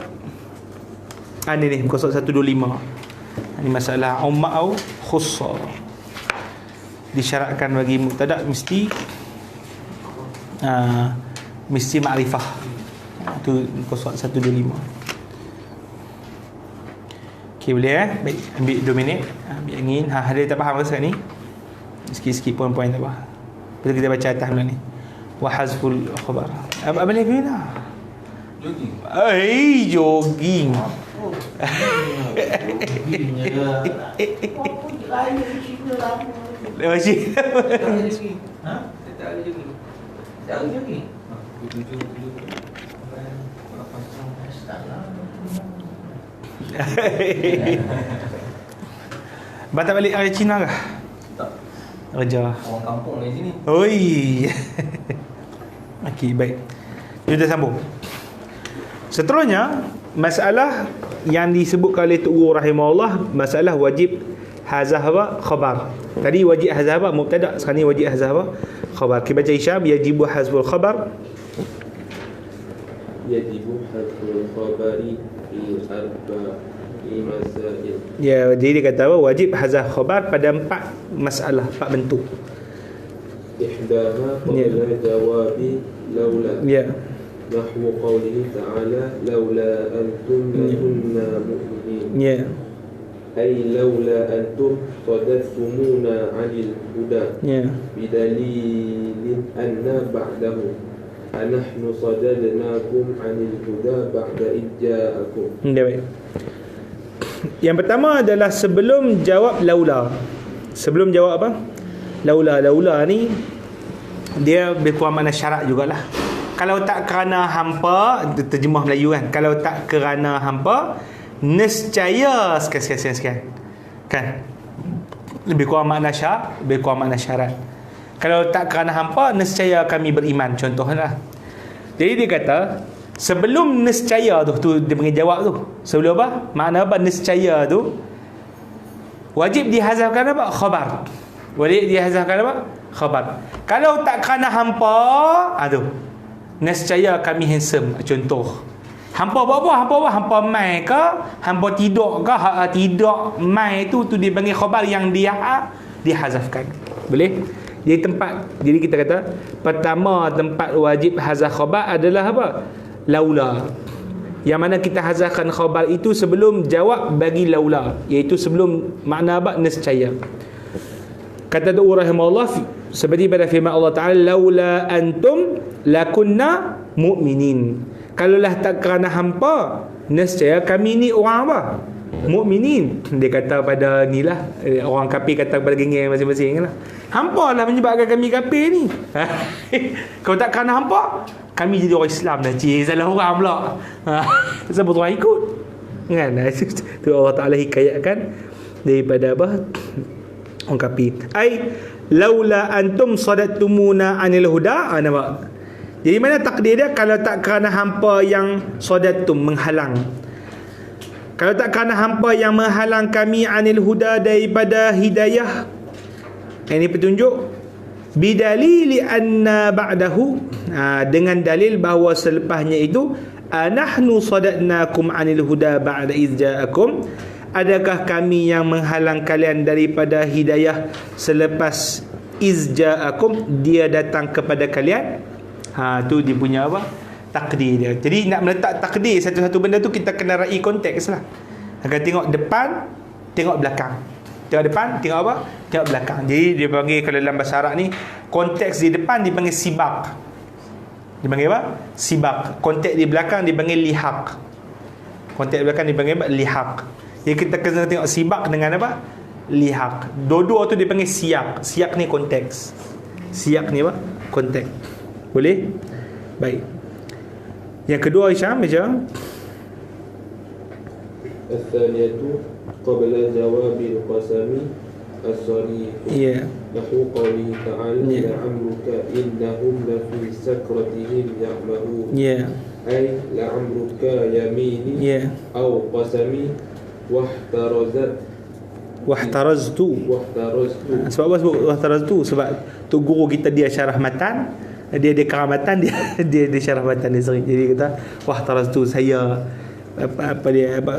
ni muka surat 125. Ini masalah umma au khussa. Disyaratkan bagi mubtada mesti mesti makrifah. Itu muka surat 125. Okey, boleh baik, ambil 2 minit. Ambil angin. Ada tak faham ke sekarang ni? Sikit-sikit poin-poin tak apa. Lepas kita baca atas dulu ni. Wa hazful khabar. Apa ni bila? Jogging. Jogging. Macam Tak ada jogging. Tak ada jogging. Batak balik dari Cina kah? Tak. Kerja. Orang kampung dari sini. Oi. Okey, baik. Kita sambung. Seterusnya, masalah yang disebutkan oleh Tok Guru rahimahullah, masalah wajib hazaf apa? Khabar. Tadi wajib hazaf apa? Mubtada. Sekarang ni wajib hazaf apa? Khabar. Kita baca Hisham, yajibu hazful khabar. Yajibu hazful khabari fi arba'i masail. Ya, jadi dia kata apa? Wajib hazaf khabar pada 4 masalah, 4 bentuk. Ihdaha qabla jawabi laula. Ya. Nahwu qawlihi ta'ala laula antum lakunna mu'minin. Ya. Ay laula antum sadattumuna 'anil huda. Ya. Bidalilin anna ba'dahu anahnu sadadnakum 'anil huda ba'da idja'akum. Baik. Yang pertama adalah sebelum jawab laula. Sebelum jawab apa? Laula ni dia berkuat makna syarat jugalah. Kalau tak kerana hampa, terjemah Melayu kan, kalau tak kerana hampa, nescaya sekian. Kan? Lebih kurang makna syarat, lebih kurang makna syarat. Kalau tak kerana hampa, nescaya kami beriman, contohnya. Jadi dia kata sebelum nescaya tu dia panggil jawab tu. Sebelum apa? Makna apa nescaya tu? Wajib dihazafkan apa? Khabar. Wajib dihazafkan apa? Khabar. Kalau tak kerana hampa, nescaya kami handsome. Contoh, hampa buat apa? Hampa mai ke? Hampa tidur ke? Tidak mai tu dia panggil khabar yang dia dihazafkan. Boleh? Jadi kita kata pertama tempat wajib hazaf khabar adalah apa? Laula. Yang mana kita hazafkan khabar itu sebelum jawab bagi laula, iaitu sebelum makna apa? Nescaya. Kata Tuhan rahimahullah seperti pada firman Allah Ta'ala, laula antum lakunna mu'minin. Kalaulah tak kerana hampa, nescaya kami ni orang apa? Mukminin. Dia kata pada ni lah, orang kafir kata kepada geng-geng masing-masing lah, hampa lah menyebabkan kami kafir ni. Kalau tak kerana hampa, kami jadi orang Islam dah. Salah orang pula. Siapa orang ikut kan? Itu Allah Ta'ala hikayatkan daripada apa? Orang kafir. Ai laula antum sadattumuna anil huda. Nampak? Jadi mana takdir dia? Kalau tak kerana hampa yang sodatum, menghalang. Kalau tak kerana hampa yang menghalang kami anil huda, daripada hidayah, ini petunjuk, bidalili anna ba'dahu, dengan dalil bahawa selepasnya itu, anahnu sadadnakum anil huda ba'da iz ja'akum, adakah kami yang menghalang kalian daripada hidayah selepas iz ja'akum, dia datang kepada kalian. Tu dia punya apa? Takdir dia. Jadi nak meletak takdir satu-satu benda tu, kita kena raih konteks lah. Akan tengok depan, tengok belakang. Tengok depan, tengok apa? Tengok belakang. Jadi dia panggil, kalau dalam bahasa Arab ni, konteks di depan dipanggil sibak. Dipanggil apa? Sibak. Konteks di belakang dipanggil lihaq. Konteks di belakang dipanggil apa? Lihaq. Jadi kita kena tengok sibak dengan apa? Lihaq. Dua-dua tu dipanggil siyak. Siyak ni konteks. Siyak ni apa? Konteks. Boleh? Baik. Yang kedua Isyam baca. Al-thaniyatu qabla jawabil qasami as-sarih. Ya. Nahu qawlihi ta'ala la'amruka innahum lafi sakratihim ya'mahun. Ya. Ay la'amruka yamini aw qasami wahtaraztu. Sebab apa sebut wahtaraztu? Sebab tu guru kita dia syarah matan, dia karang matan, dia syarah matan dia sering. Jadi kata wahtaraztu, saya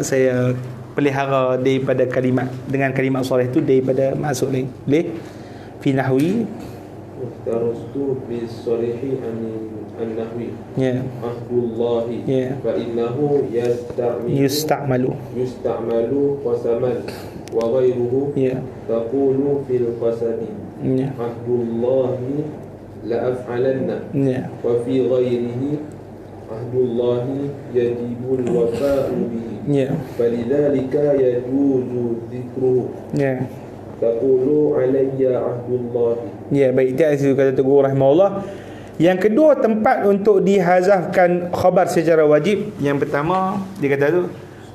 saya pelihara daripada kalimat, dengan kalimat soleh tu daripada maksud lain. Boleh? Fi nahwi wahtaraztu bis salihi an-nahwi. Ya. Ahdullahi. Fa innahu yusta'malu qasaman wa ghayruhu taqulu fil qasami. Ahdullahi la af'alanna. Wa fi ghayrihi ahdullahi yajibul wafa'u bihi. Falidhalika yajuzu dhikruhu. Taqulu alayya ahdullahi. Baik, itu kata Tugu rahimahullah. Yang kedua, tempat untuk dihazafkan khabar secara wajib. Yang pertama dia kata tu,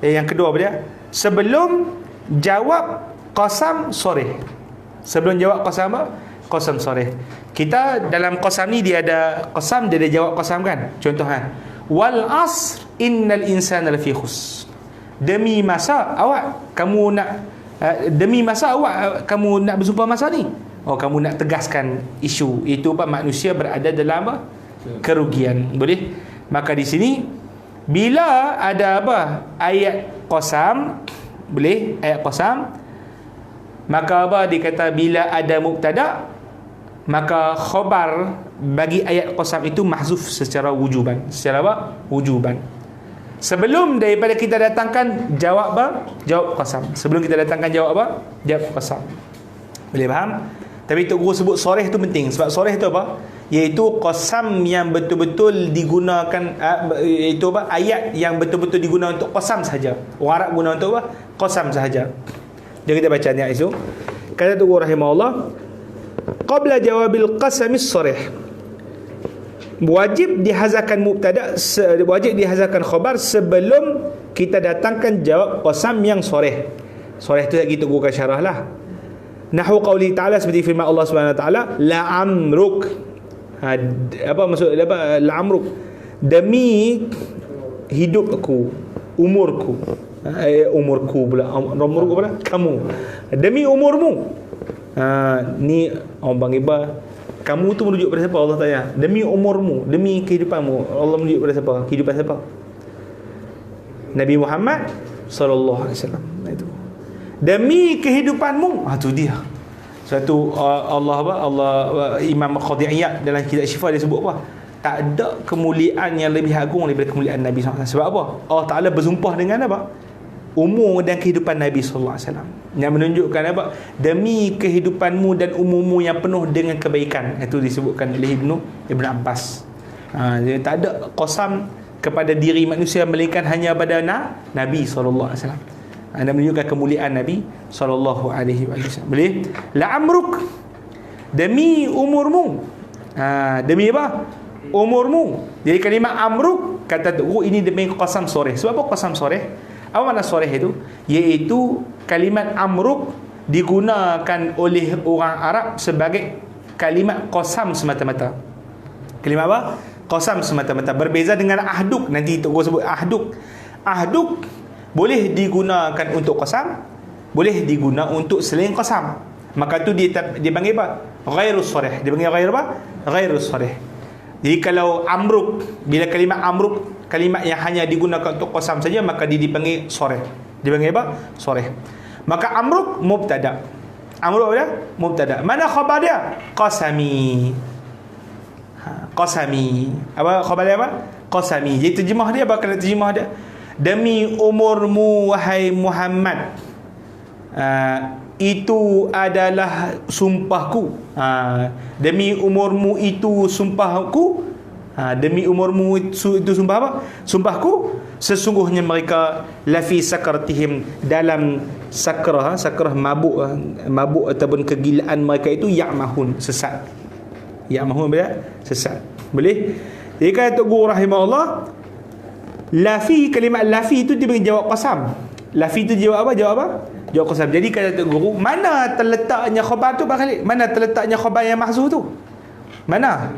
yang kedua apa dia? Sebelum jawab qasam soreh. Sebelum jawab qasam apa? Qasam soreh. Kita dalam qasam ni dia ada qasam, dia ada jawab qasam kan? Contoh wal asr innal insana lafi khus. Demi masa awak kamu nak demi masa awak kamu nak bersumpah masa ni. Kamu nak tegaskan isu itu apa? Manusia berada dalam apa? Kerugian. Boleh? Maka di sini bila ada apa? Ayat qasam, boleh? Ayat qasam, maka apa dikata bila ada mubtada, maka khabar bagi ayat qasam itu mahzuf secara wujuban. Secara apa? Wujuban. Sebelum daripada kita datangkan jawab apa? Jawab qasam. Sebelum kita datangkan jawab apa? Jawab qasam. Boleh faham? Tapi Tok Guru sebut soreh tu penting. Sebab soreh tu apa? Iaitu qasam yang betul-betul digunakan, iaitu apa? Ayat yang betul-betul digunakan untuk qasam sahaja. Orang Arab guna untuk apa? Qasam sahaja. Jadi kita baca ayat itu. Kata Tok Guru rahimahullah, qabla jawabil qasamis soreh, wajib dihazarkan mubtada, wajib dihazarkan khabar sebelum kita datangkan jawab qasam yang soreh. Soreh tu lagi Tok Guru syarah lah. Nahu qauli ta'ala, seperti firman Allah Subhanahu wa taala, la amruk. Apa maksud apa la amruk? Demi hidupku, umurku. Umurku pula. Umurku pula kamu. Demi umurmu. Ni orang panggil apa? Kamu tu merujuk pada siapa? Allah tanya. Demi umurmu, demi kehidupanmu. Allah merujuk pada siapa? Kehidupan siapa? Nabi Muhammad sallallahu alaihi wasallam. Itu. Demi kehidupanmu. Tu dia. Satu Allah apa? Allah Imam Qadhi'iyat dalam kitab Syifa dia sebut apa? Tak ada kemuliaan yang lebih agung daripada kemuliaan Nabi SAW. Sebab apa? Allah Taala bersumpah dengan apa? Umur dan kehidupan Nabi SAW, yang menunjukkan apa? Demi kehidupanmu dan umurmu yang penuh dengan kebaikan. Itu disebutkan oleh Ibn Abbas. Dia tak ada qasam kepada diri manusia melainkan hanya pada Nabi SAW. Anda menunjukkan kemuliaan Nabi SAW. Boleh? La amruk, demi umurmu. Demi apa? Umurmu. Jadi kalimah amruk, kata tu ini demi qasam soreh. Sebab apa qasam soreh? Apa makna soreh itu? Iaitu kalimat amruk digunakan oleh orang Arab sebagai kalimat qasam semata-mata. Kalimat apa? Qasam semata-mata. Berbeza dengan ahduk. Nanti Tok Guru sebut ahduk. Ahduk boleh digunakan untuk qasam, boleh digunakan untuk selain qasam. Maka tu dia panggil apa? Ghairus sarih. Dia panggil ghair apa? Ghairus sarih. Jadi kalau amruk, bila kalimat amruk, kalimat yang hanya digunakan untuk qasam saja, maka dia dipanggil sarih. Dia panggil apa? Sarih. Maka amruk mubtada. Amruk apa dia? Mubtada. Mana khabar dia? Qasami. Qasami. Apa khabar dia apa? Qasami. Jadi terjemah dia apa? Kalau terjemah dia, demi umurmu wahai Muhammad, itu adalah sumpahku. Demi umurmu itu sumpahku. Demi umurmu itu sumpah apa? Sumpahku. Sesungguhnya mereka lafi sakratihim, dalam sakrah mabuk ataupun kegilaan mereka itu, ya'mahun, sesat. Ya'mahun bila sesat. Boleh? Jadi kata Tok Guru rahimahullah, lafi, kalimat lafi itu dia bagi jawab qasam. Lafi itu jawab apa? Jawab qasam. Jadi kata Tok Guru, mana terletaknya khabar tu Pak Khalid? Mana terletaknya khabar yang mahzuf tu? Mana?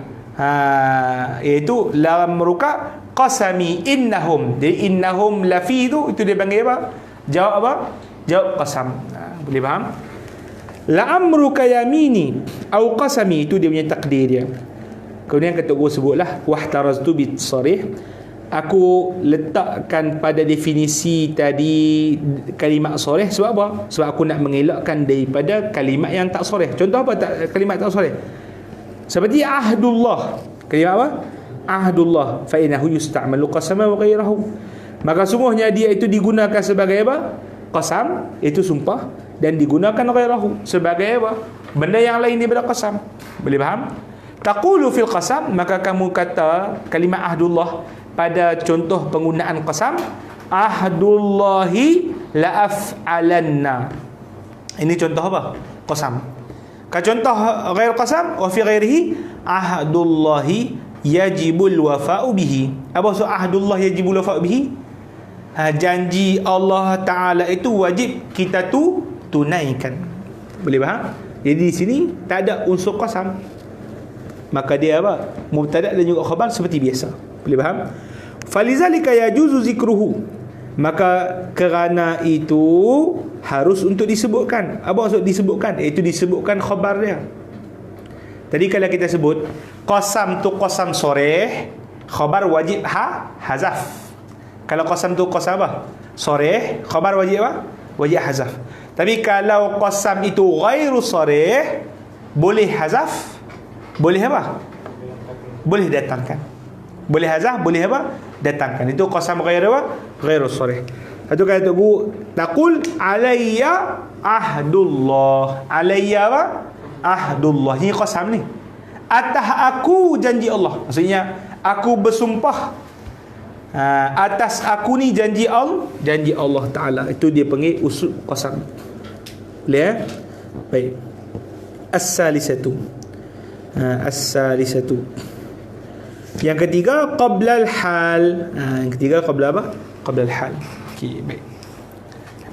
Iaitu dalam ruka qasami innahum. Jadi innahum lafi itu dia panggil apa? Jawab apa? Jawab qasam. Boleh faham? La'amruka yamini au qasami, itu dia punya takdir dia. Kemudian kata Guru sebutlah wahtaraztu bit sarih, aku letakkan pada definisi tadi kalimat sarih. Sebab apa? Sebab aku nak mengelakkan daripada kalimat yang tak sarih. Contoh apa kalimat tak sarih? Seperti ahdullah. Kalimat apa? Ahdullah fa innahu yusta'malu qasama wa ghairahu. Maka sungguhnya dia itu digunakan sebagai apa? Qasam, itu sumpah, dan digunakan ghairahu sebagai apa? Benda yang lain daripada qasam. Boleh faham? Taqulu fil qasam, maka kamu kata kalimat ahdullah pada contoh penggunaan qasam, ahdullahi la af'alanna. Ini contoh apa? Qasam. Contoh ghair qasam, wa fi ghairihi ahdullahi yajibul wafa'u bihi. Apa maksud ahdullah yajibul wafa'u bihi? Janji Allah Ta'ala itu wajib kita tunaikan. Boleh faham? Jadi di sini tak ada unsur qasam. Maka dia apa? Mubtada dan juga khabar seperti biasa. Boleh faham? Falizalika yajuzu zikruhu. Maka kerana itu harus untuk disebutkan. Apa maksud disebutkan? Iaitu disebutkan khabar dia. Tadi kalau kita sebut qasam tu qasam soreh, khabar wajib hazaf. Kalau qasam tu qasam apa? Soreh, khabar wajib apa? Wajib hazaf. Tapi kalau qasam itu ghairu soreh, boleh hazaf, boleh apa? Boleh datangkan. Boleh hazaf, boleh apa? Datangkan. Itu qasam ghairu apa? Ghairu soreh. Itu kata Guru, taqul alayya ahdullah. Alayya apa? Ahdullah. Ini qasam ni. Atas aku janji Allah. Maksudnya aku bersumpah atas aku ni janji Allah Ta'ala. Itu dia panggil usul qasam. Boleh? Baik. As-salisatu. As-salisatu. Yang ketiga qabla al-hal. Yang ketiga qabla apa? Qabla al-hal. Okey, baik.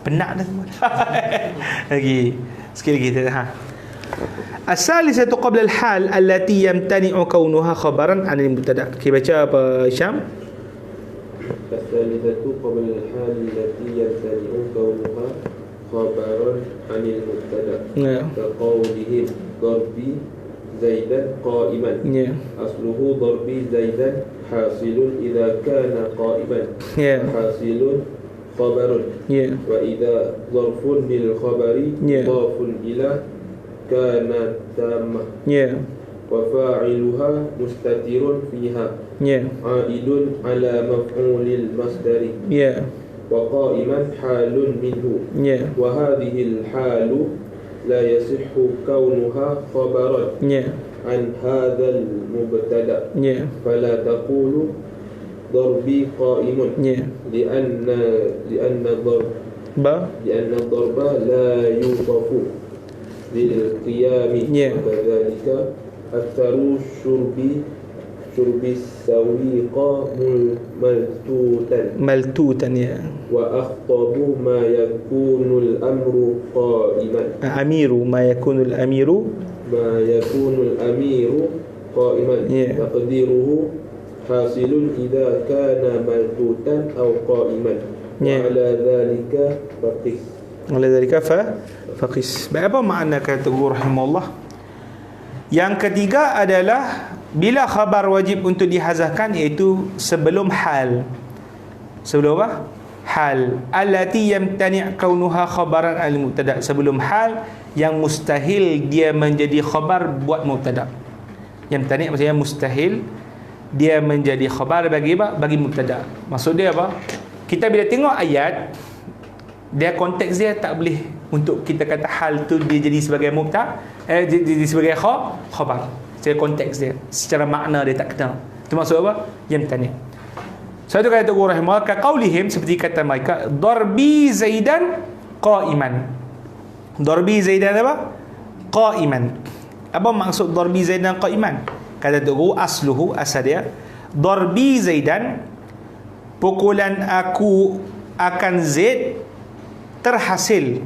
Penat dah semua. Lagi. Sekali lagi kita As-salisatu qabla al-hal allati yamtani'u kaunuha khabaran 'an al-mubtada. Okey, baca apa Syam? الثالثة قبل الحال التي يمتنع كونها خبرا عن المبتدأ كقولهم ضربي زيدا قائما أصله ضربي زيدا حاصل إذا كان قائما حاصل خبر وإذا ظرف للخبر مضاف إلى كان تامة وفاعلها مستتر فيها عائد على مفعول المصدر وقائما حال منه وهذه الحال لا يصح كونها خبرا عن هذا المبتدأ فلا تقول ضربي قائم لأن الضرب لا يوصف بالقيام وكذلك أكثر شرب السويق ملتوتا وأخطب ما يكون الأمر قائما ما يكون الأمير قائما تقديره حاصل إذا كان ملتوتا أو قائما وعلى ذلك فقس. Oleh dzalika faqis. Apa makna kata guru rahimahullah? Yang ketiga adalah bila khabar wajib untuk dihazafkan, iaitu sebelum hal. Sebelum apa? Hal allati yamtani' kaunuha khabaran al-mubtada, sebelum hal yang mustahil dia menjadi khabar buat mubtada. Yamtani' maksudnya mustahil dia menjadi khabar bagi apa? Bagi mubtada. Maksud dia apa? Kita bila tengok ayat, dia konteks dia tak boleh untuk kita kata hal tu dia jadi sebagai mubtada, jadi sebagai khabar. Secara konteks dia, secara makna dia tak kena. Itu maksud apa? Yamtani'. Satu kata guru rahimahullah, ka qaulihim, seperti kata mereka, darbi zaidan qa'iman. Darbi zaidan apa? Qa'iman. Apa maksud darbi zaidan qa'iman? Kata guru, asluhu, asal dia, darbi zaidan, pukulan aku akan Zaid terhasil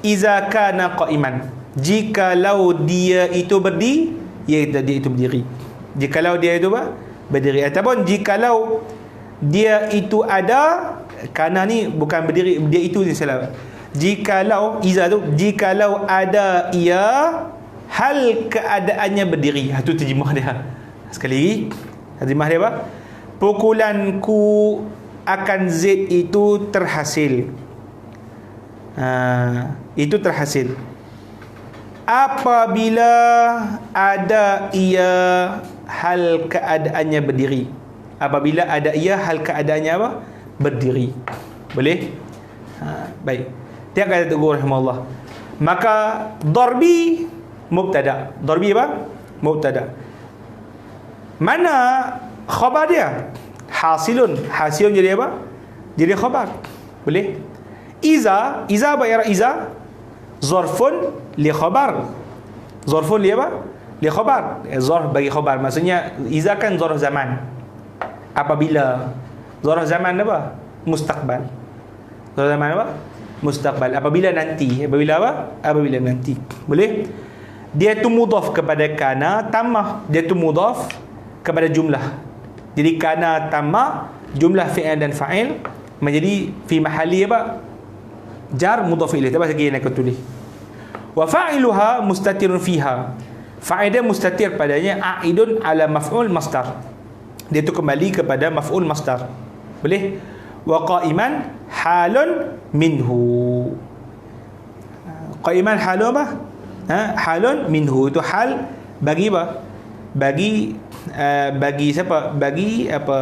iza kana qa'iman, jikalau dia itu berdiri, iaitu dia itu berdiri. Jikalau dia itu apa? Berdiri. Ataupun jikalau dia itu ada, kana ni bukan berdiri, dia itu ni salah. Jikalau iza tu, jikalau ada ia hal keadaannya berdiri. Itu terjemah dia. Sekali lagi, terjemah dia apa? Pukulanku akan Zaid itu terhasil. Itu terhasil apabila ada ia hal keadaannya berdiri. Apabila ada ia hal keadaannya apa? Berdiri. Boleh? Baik. Dia kata Tuhan rahimahullah. Maka darbi mubtada. Darbi apa? Mubtada. Mana khabar dia? Hasilun. Hasilun jadi apa? Jadi khabar. Boleh? Iza apa ya? Iza zarfun li khabar. Zarfun li apa? Li khabar. Zarf bagi khabar. Maksudnya iza kan zarf zaman. Apabila. Zarf zaman apa? Mustaqbal. Zarf zaman apa? Mustaqbal. Apabila nanti. Apabila apa? Apabila nanti. Boleh? Dia tu mudhaf kepada kana tamah. Dia tu mudhaf kepada jumlah. Jadi kana tamah, jumlah fi'il dan fa'il menjadi fi mahali apa? Jar mudhaf ilaih. Tak lagi yang aku tulis. Wa fa'iluha mustatirun fiha. Fa'il dia mustatir padanya, a'idun ala maf'ul masdar. Dia tu kembali kepada maf'ul masdar. Boleh? Wa qa'iman halun minhu. Qa'iman halun apa? Halun minhu. Itu hal bagi apa? Bagi siapa? Bagi apa?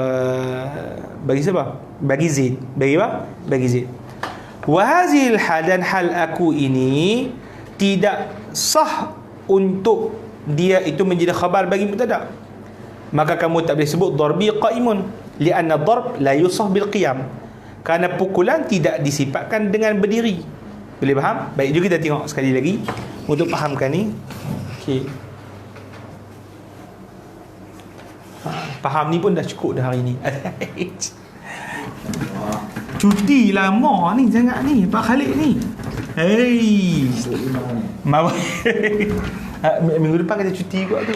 Bagi siapa? Bagi Zaid. Bagi apa? Bagi Zaid. Wa hazil hal, dan hal aku ini tidak sah untuk dia itu menjadi khabar bagi mubtada. Maka kamu tak boleh sebut darbi qa'imun, li'anna darb la yusah bil qiyam. Kerana pukulan tidak disifatkan dengan berdiri. Boleh faham? Baik, jom kita tengok sekali lagi untuk fahamkan ni. Okey. Faham ni pun dah cukup dah hari ni. Cuti lama ni sangat ni Pak Khalid ni. Hei. Minggu depan kita cuti kot tu.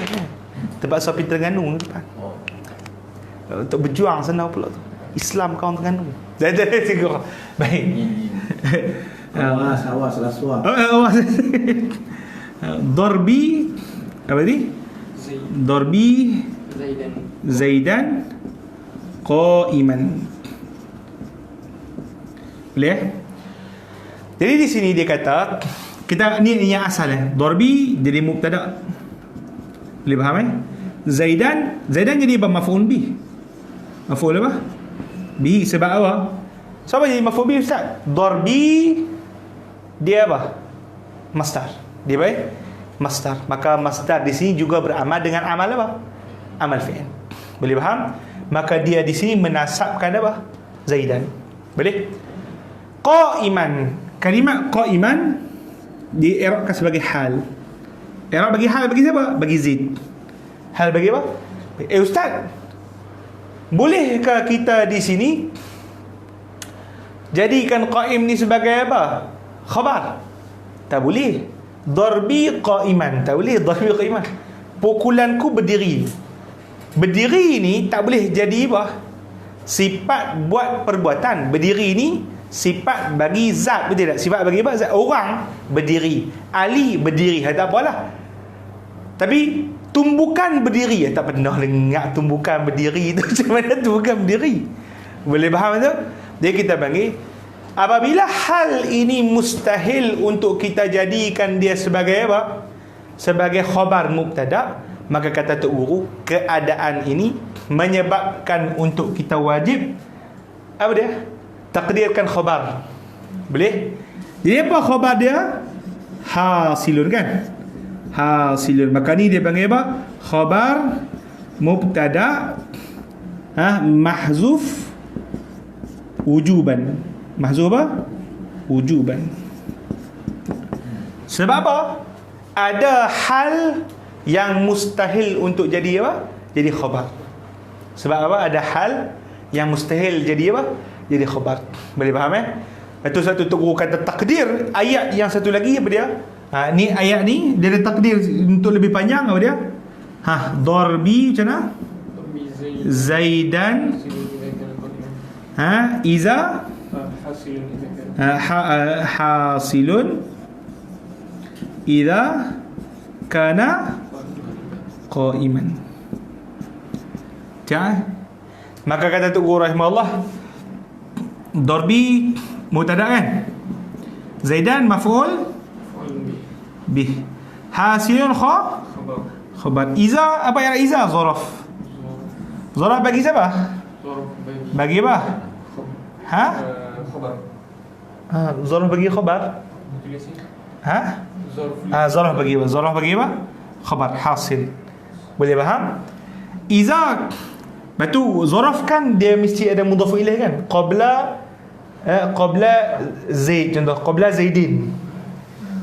Terpaksa pergi Terengganu minggu depan. Untuk berjuang sana pula tu. Islam kawan Terengganu. Dah tengok. Baik. Awas rasuah. Darbi apa ni? Darbi Zaidan qa'iman. Boleh? Jadi di sini dia kata, kita ni yang asal darbi jadi mubtada. Boleh faham Zaidan jadi apa? Maf'ul bih. Maf'ul apa? Bih. Sebab apa? Siapa jadi maf'ul bih ustaz? Darbi dia apa? Masdar. Dia apa? Masdar. Maka masdar di sini juga beramal dengan amal apa? Amal fi'il. Boleh faham? Maka dia di sini menasabkan apa? Zaidan. Boleh? Qa'iman. Kalimat qa'iman di-i'rabkan sebagai hal. I'rab bagi hal bagi siapa? Bagi Zaid. Hal bagi apa? Ustaz, bolehkah kita di sini jadikan qa'im ni sebagai apa? Khabar? Tak boleh. Darbi qa'iman. Tak boleh darbi qa'iman. Pukulanku berdiri. berdiri ni tak boleh jadi apa? Sifat buat perbuatan. Berdiri ni sifat bagi zat, betul tak? Sifat bagi apa? Zat. Orang berdiri, Ali berdiri, tak apalah. Tapi tumbukan berdiri, tak pernah dengar tumbukan berdiri tu. Macam mana tumbukan berdiri? Boleh faham tu? Jadi kita panggil, apabila hal ini mustahil untuk kita jadikan dia sebagai apa? Sebagai khabar mubtada, maka kata Tok Guru, keadaan ini menyebabkan untuk kita wajib apa dia? Takdirkan khabar. Boleh? Jadi apa khabar dia? Hasilun kan? Hasilun. Maka ni dia panggil apa? Khabar mubtada mahzuf wujuban. Mahzuf apa? Wujuban. Sebab apa? Ada hal yang mustahil untuk jadi apa? Jadi khabar. Sebab apa? Ada hal yang mustahil jadi apa? Jadi khabar. Boleh faham Itu satu Tok Guru kata takdir. Ayat yang satu lagi apa dia? Ni ayat ni dia ada takdir untuk lebih panjang apa dia? Darbi macam mana? Zaidan iza hasilun idza kana qa'iman. Maka kata Tok Guru rahimahullah, darbi mubtada kan? Zaidan maf'ul bih. Hasilun khabar. Iza apa yang iza? Zaraf. Zaraf bagi siapa? Bagi apa? Khabar. Zaraf bagi khabar. Zaraf bagi apa? Zaraf bagi apa? Khabar hasil. Boleh faham? Iza batu zaraf kan dia mesti ada mudhaf ilaih kan? Qabla Zaid, contoh qabla Zaidin.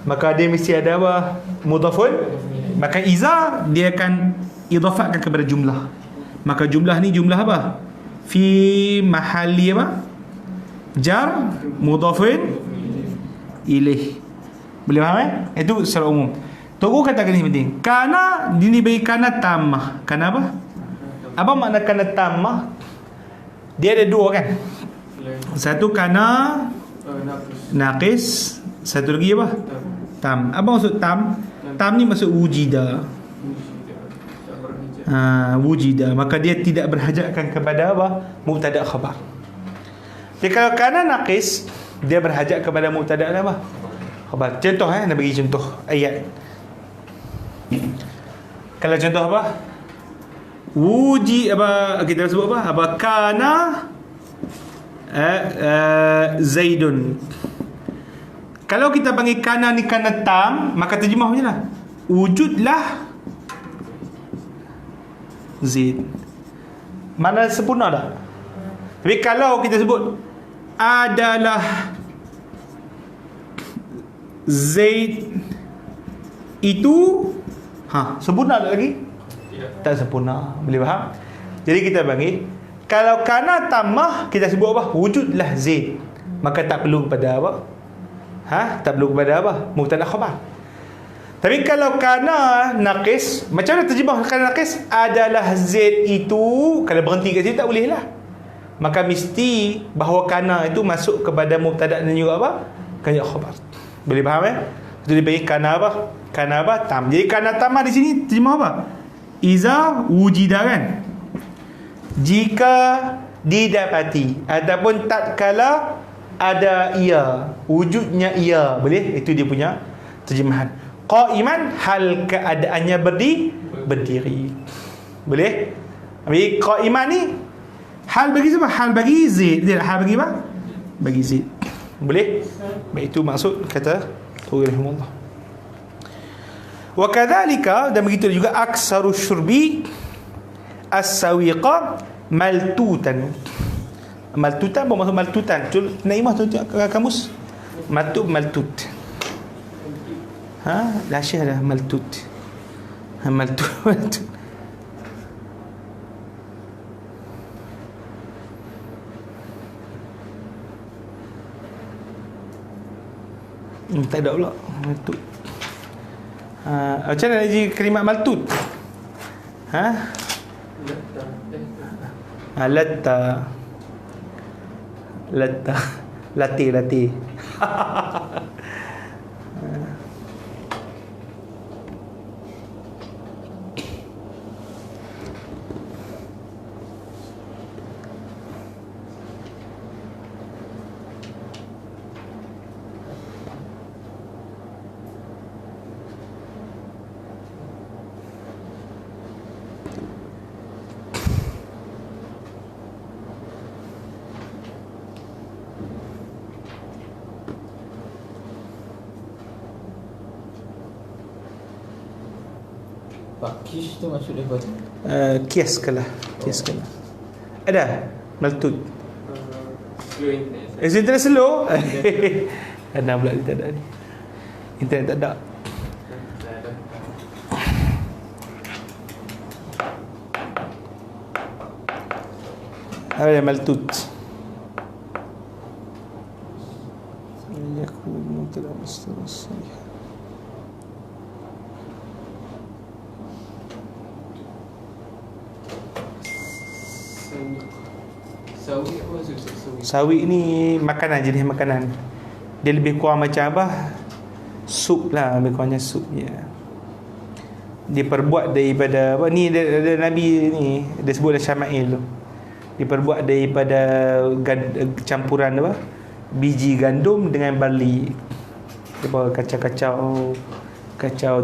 Maka dia mesti ada apa? Mudhafun. Maka iza dia akan idhafatkan kepada jumlah. Maka jumlah ni jumlah apa? Fi mahalli apa? Jar mudhafun ilaih. Boleh faham Itu secara umum. Tok Guru katakan ni penting. Kana ini bagi kana tamah. Kana apa? Apa makna kana tamah? Dia ada dua kan? Satu kana naqis, satu lagi apa? Tam. Apa maksud tam? Tam ni maksud wujida. Wujida. Maka dia tidak berhajatkan kepada apa? Mubtada khabar. Jadi kalau kana naqis, dia berhajat kepada mubtada apa? Khabar. Contoh nak bagi contoh ayat. Kalau contoh apa? Kita sebut apa? Apa kana Zaidun. Kalau kita panggil kana ni kana tam, maka terjemah macam mana? Wujudlah Zaid. Mana sempurna tak? Tapi kalau kita sebut adalah Zaid itu, sempurna tak lagi? Tak sempurna. Boleh faham? Jadi kita panggil, kalau kana tamah kita sebut apa? Wujudlah Zaid. Maka tak perlu kepada apa? Tak perlu kepada apa? Mubtada khabar. Tapi kalau kana naqis, macam mana terjemah kana naqis? Adalah Zaid itu, kalau berhenti kat situ tak boleh lah. Maka mesti bahawa kana itu masuk kepada mubtada dan juga apa? Kana khabar. Boleh faham Itu dibagi kana apa? Kana apa? Tam. Jadi kana tamah di sini terjemah apa? Iza wujida kan? Jika didapati ataupun tatkala ada ia, wujudnya ia. Boleh? Itu dia punya terjemahan. Qa'iman, hal keadaannya berdiri. Boleh? Tapi qa'iman ni hal bagi siapa? Hal bagi Zaid. Hal bagi apa? Bagi Zaid. Boleh? Baik, itu maksud kata rahimahullah. Wa kadzalika, dan begitu juga aksaru syurbi as-sawiqa maltutan. Maltutan apa maksud maltutan? Naimah tu kamus. Maltut. La syah dah maltut. Maltut. Tak ada pula maltut. Macam mana jadi kalimat maltut? Latta. Latih. Pak Kish tu maksudnya apa tu? Kias kalah. Ada maltut. Slow internet. Internet slow. Ada pula dia tak ada ni. Internet tak ada. Ada maltut. Yakun mubtada mustarah. Sawi apa maksud sawi? Sawi ni makanan, jenis makanan. Dia lebih kurang macam apa? Sup lah, lebih kurangnya sup ya. Diperbuat daripada apa ni, ada Nabi ni dia sebut Syama'il tu. Diperbuat daripada campuran apa? Biji gandum dengan barley. Apa kacau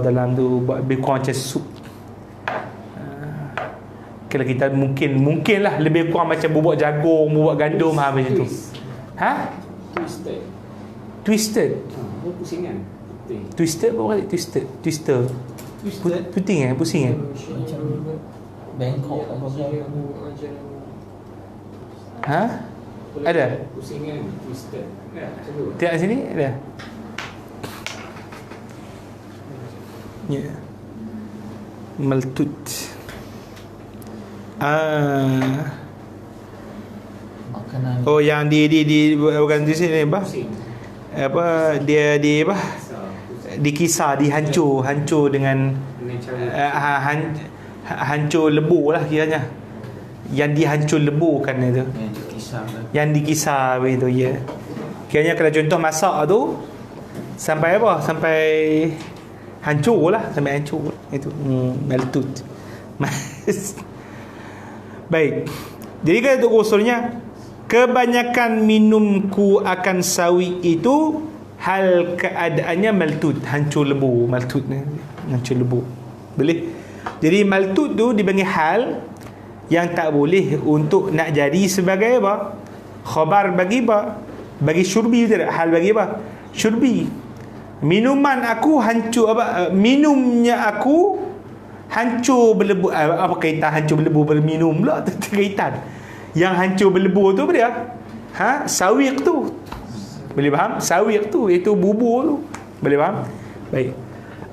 dalam tu buat lebih kurang macam sup. Kalau kita mungkin lah lebih kurang macam bubuk jagung, bubuk gandum macam tu. Twisted. Dia pusingan. Twisted apa kali? Twister. Puting pusing Macam Bangkok apa Ada? Pusingan, twisted. Tiap sini ada. Ya. Maltut. makanan. Oh, yang di bukan di sini apa? Apa dia di apa? Dikisar, hancur dengan hancur lebu lah kiranya. Yang dihancur lebukan itu. Yang dikisar begitu ya. Kiranya kalau contoh masak tu sampai apa? Sampai hancur lah, itu. Maltut. Baik. Jadi kata usulnya, kebanyakan minumku akan sawi itu hal keadaannya maltut, hancur lebu. Boleh. Jadi maltut tu dipanggil hal yang tak boleh untuk nak jadi sebagai apa? Khabar bagi apa? Bagi syurbi tidak? Hal bagi apa? Syurbi. Minuman aku hancur apa? Minumnya aku hancur berlebu. Apa kaitan hancur berlebu berminum pula? Kaitan. Yang hancur berlebu tu apa dia? Sawiq tu. Boleh faham? Sawiq tu iaitu bubur tu. Boleh faham? Baik.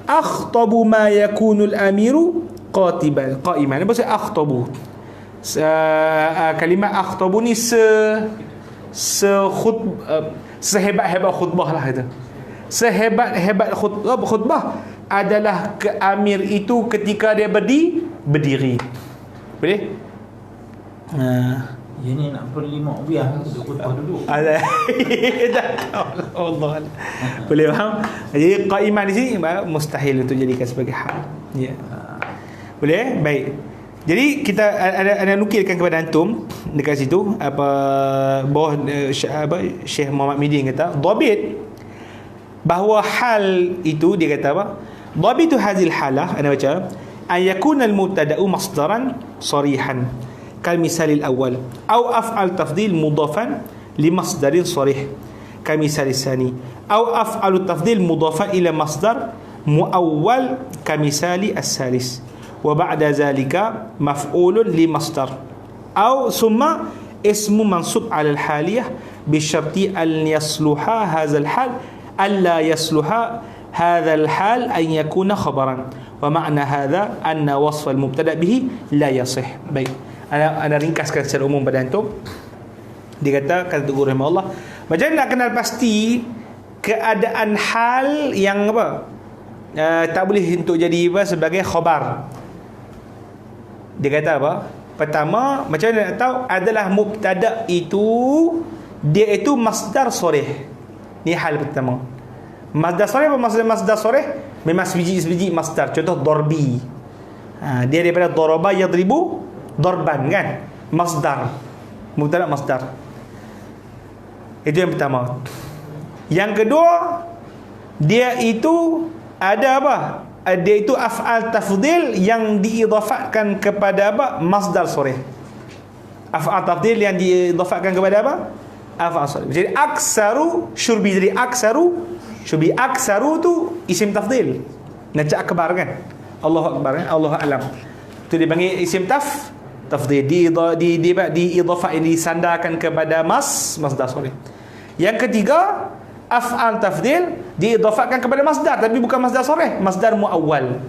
Akhtabu ma yakunul amiru qa'iman. Apa maksud akhtabu? Kalimat akhtabu ni sehebat-hebat khutbah lah itu. Sehebat-hebat khutbah adalah amir itu ketika dia berdiri. Boleh? Ini nak perlu 5 biar untuk khutbah dulu. Allah. Boleh faham? Jadi qaiman di sini mustahil untuk jadikan sebagai hal. Ya. Boleh? Baik. Jadi kita ada nukilkan kepada antum dekat situ bawah Syekh Muhammad Midin kata dhabit bahawa hal itu dia kata apa? Dhabitu hazil halah ana baca an yakuna al-mubtada'u masdaran sarihan kal misal al-awwal aw af'al tafdhil mudafan li masdarin sarih kal misal al-thani aw af'al tafdhil mudafan ila masdar muawwal kal misal al-thalith wa ba'da zalika maf'ulun li masdar aw summa ismu mansub 'ala al-haliyah bi syarti an yasluha hadzal hal alla yasluha hadzal hal an yakuna khabaran wa ma'na hadza anna wasf al-mubtada bihi la yasih. Baik, ana ringkaskan secara umum pada antum. Dia kata guru rahimahullah, macam mana nak kenal pasti keadaan hal yang apa tak boleh untuk jadi apa sebagai khabar. Dia kata apa? Pertama, macam mana nak tahu? Adalah mubtada itu, dia itu masdar soreh. Ni hal pertama. Masdar soreh apa masdar soreh? Memang sebiji-sebiji masdar. Contoh darbi. Dia daripada daraba yadribu darban kan? Masdar. Mubtada masdar. Itu yang pertama. Yang kedua, dia itu ada apa? Dia itu af'al tafdil yang diidafatkan kepada apa? Masdar soreh. Af'al tafdil yang diidafatkan kepada apa? Af'al soreh. Jadi aksaru syurbi. Jadi aksaru syurbi. Aksaru tu isim tafdil. Najak akbar kan? Allahu akbar kan? Allahu alam. Itu dipanggil isim tafdil. Diidafat, disandarkan kepada masdar soreh. Yang ketiga, af'al tafdil diidafatkan kepada masdar, tapi bukan masdar soreh, masdar muawwal.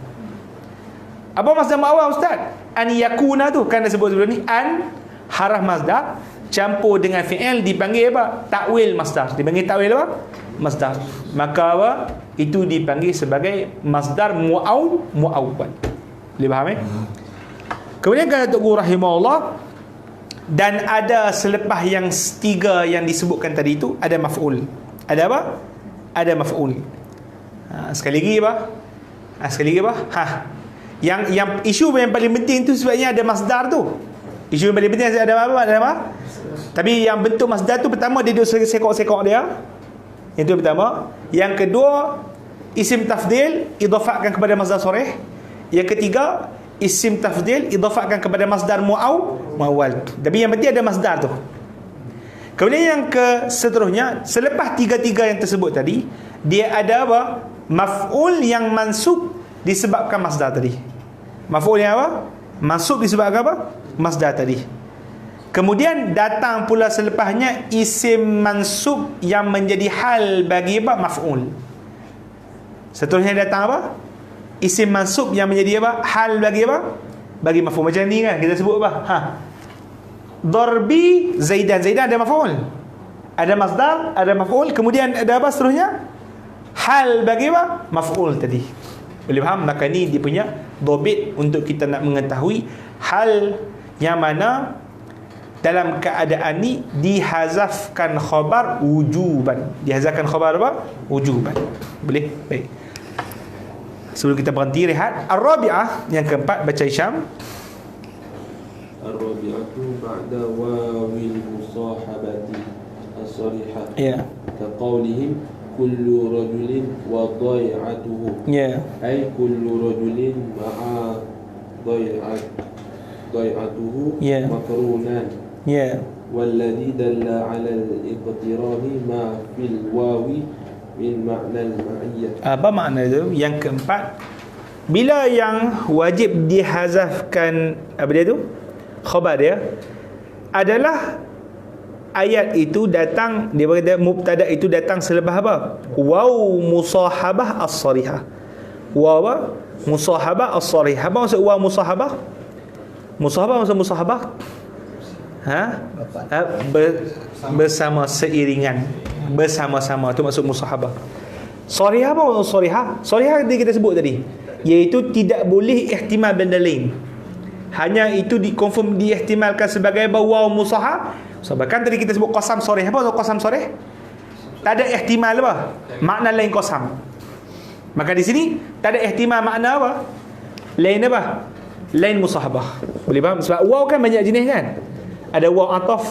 Apa masdar muawwal ustaz? An yakuna tu kan disebut sebelum ni, an haraf masdar campur dengan fi'il dipanggil apa? Takwil masdar. Dipanggil takwil apa? Masdar. Maka apa? Itu dipanggil sebagai masdar muawwal. Boleh faham Kemudian kata Tok Guru rahimahullah, dan ada selepas yang tiga yang disebutkan tadi itu ada maf'ul. Ada apa? Ada maf'ul. Sekali lagi apa? Sekali lagi apa? Yang isu yang paling penting tu sebabnya ada masdar tu. Isu yang paling penting ada apa? Ada apa? Tapi yang bentuk masdar tu pertama dia duduk sekok-sekok dia. Itu yang pertama. Yang kedua, isim tafdil idafatkan kepada masdar soreh. Yang ketiga, isim tafdil idafatkan kepada masdar muawwal. Tapi yang penting ada masdar tu. Kemudian yang seterusnya, selepas tiga-tiga yang tersebut tadi, dia ada apa? Maf'ul yang mansub disebabkan masdar tadi. Maf'ul yang apa? Mansub disebabkan apa? Masdar tadi. Kemudian datang pula selepasnya isim mansub yang menjadi hal bagi apa? Maf'ul. Seterusnya datang apa? Isim mansub yang menjadi apa? Hal bagi apa? Bagi maf'ul. Macam ni kan kita sebut apa? Darbi Zaidan. Zaidan ada maf'ul, ada masdar, ada maf'ul. Kemudian ada apa seterusnya? Hal bagi apa? Maf'ul tadi. Boleh faham? Maka ni dia punya dobit untuk kita nak mengetahui hal yang mana dalam keadaan ni dihazafkan khabar wujuban. Dihazafkan khabar apa? Wujuban. Boleh? Baik. Sebelum kita berhenti rehat, Ar-Rabi'ah yang keempat, baca Hisham. Ar-Rabi'atu ba'da wawil musahabati as-sarihah. Ya. Kaqaulihim kullu rajulin wa dhai'atuhu. Ya. Ay kullu rajulin ma'a dhai'atuhu maqrunan. Ya. Walladhi dalla 'ala al-iqtirani ma fil wawi min ma'na al-ma'iyyah. Apa makna itu? Yang keempat, bila yang wajib dihazafkan apa dia tu? Khabar dia adalah ayat itu datang, dia berkata mubtada itu datang selepas apa? Waw musahabah as-sarihah. Waw apa? Musahabah as-sarihah. Apa maksud waw musahabah? Musahabah maksud musahabah? Bersama, seiringan, bersama-sama, itu maksud musahabah. Sarihah apa maksud sarihah? Sarihah kita sebut tadi, iaitu tidak boleh ihtimal benda lain. Hanya itu dikonfirm, diihtimalkan sebagai waw musahab. Sebabkan tadi kita sebut qasam soreh. Apa maksud qasam soreh? Tak ada ihtimal apa? Makna lain qasam. Maka di sini tak ada ihtimal makna apa? Lain apa? Lain musahabah. Boleh faham? Sebab waw kan banyak jenis kan? Ada waw ataf,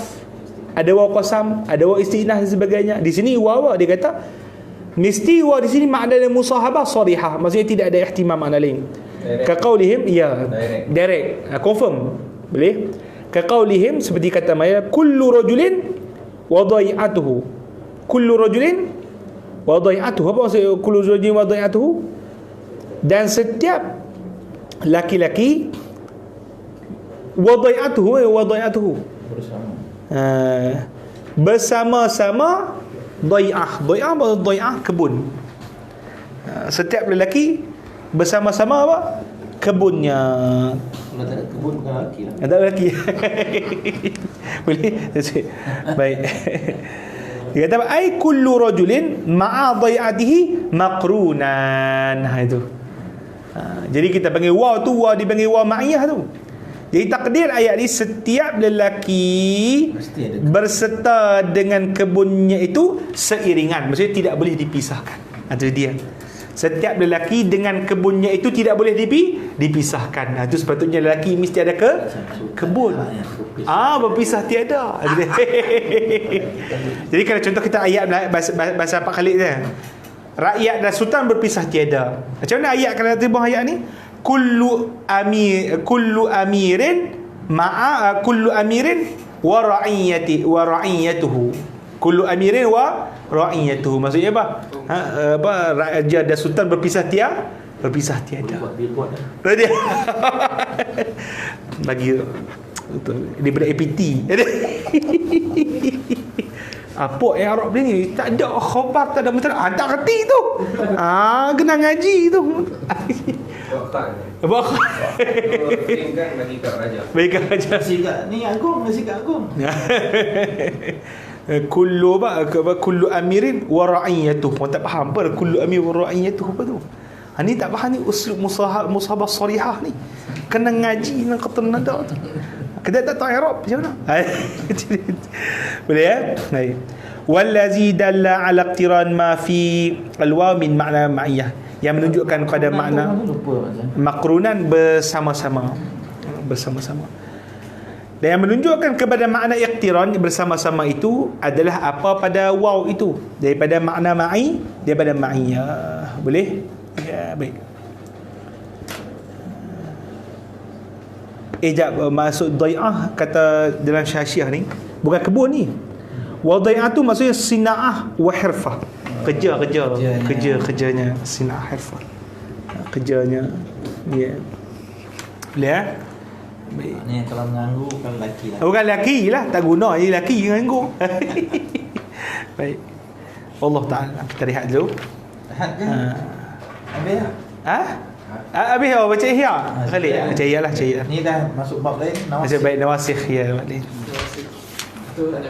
ada waw qasam, ada waw istinah dan sebagainya. Di sini waw dia kata mesti waw di sini makna lain musahabah sarihah. Maksudnya tidak ada ihtimal makna lain. Kaqaulihim, ya, direct, confirm. Boleh? Kaqaulihim, seperti kata mereka, kullu rajulin wa dhai'atuhu. Kullu rajulin wa dhai'atuhu. Apa maksud kullu rajulin wa dhai'atuhu? Dan setiap laki-laki wa dhai'atuhu bersama-sama dhai'ah. Dhai'ah apa? Dhai'ah kebun. Setiap lelaki bersama-sama apa? Kebunnya. Kalau tak ada kebun bukan lelaki lah. Tak ada lelaki. Boleh? Baik. Dia kata ai kullu rajulin ma'a dhai'atihi maqrunan. Itu. Jadi kita panggil waw tu, waw dipanggil waw ma'iyah tu. Jadi takdir ayat ni, setiap lelaki Mesti ada. berserta dengan kebunnya itu seiringan. Maksudnya tidak boleh dipisahkan. Itu dia. Setiap lelaki dengan kebunnya itu tidak boleh dipisahkan. Itu sepatutnya lelaki mesti ada kebun. Berpisah tiada. Jadi kalau contoh kita ayat bahasa Pak Khalid dia, rakyat dan sultan berpisah tiada. Macam mana ayat kalau tiba ayat ni? Kullu amirin wa ra'iyatuhu. Kullu amirin wa ra'iyatuhu. Maksudnya apa? Raja dan sultan berpisah tiada. Dia lagi daripada APT. Apa Arab ni? Tak ada khabar, tak ada masalah. Tak kerti tu. Kena ngaji tu. Bakal. Tinggal bagi kat raja. Bagi kat raja. Nasi kat agung. Kullu amirin wa ra'iyatuh. Orang tak faham apa kullu amir wa ra'iyatuh apa tu. Ni tak faham ni uslub musahabah sarihah ni. Kena ngaji nak kata nada tu. Kita tak tahu Arab macam mana. Boleh ya? Baik. Wallazi dalla ala iqtiran ma fi alwaw min makna ma'iyah, yang menunjukkan kepada makna makrunan bersama-sama. Dan yang menunjukkan kepada makna iqtiran bersama-sama itu adalah apa pada waw itu, daripada makna ma'i, daripada ma'iyah. Boleh? Ya, baik. Maksud dai'ah kata dalam Syafi'ah ni bukan kebun ni. Wa dai'ah tu maksudnya sina'ah wa hirfah. Kerjanya sina'ah hirfah. Kerjanya dia. Boleh Baik. Ni kalau menganggu bukan lelaki lah. Bukan lelaki lah, tak guna je lelaki menganggu. Baik. Allah Ta'ala, kita rehat dulu. Rehat ke? Habis lah. Habis awak baca Ihya? Khalid, baca Ihya lah, Ni dah masuk bab lain. Baca baik Nawasikh ya balik. Itu tak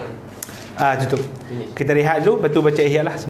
ada. Tutup. Kita rehat dulu, lepas tu baca Ihya lah.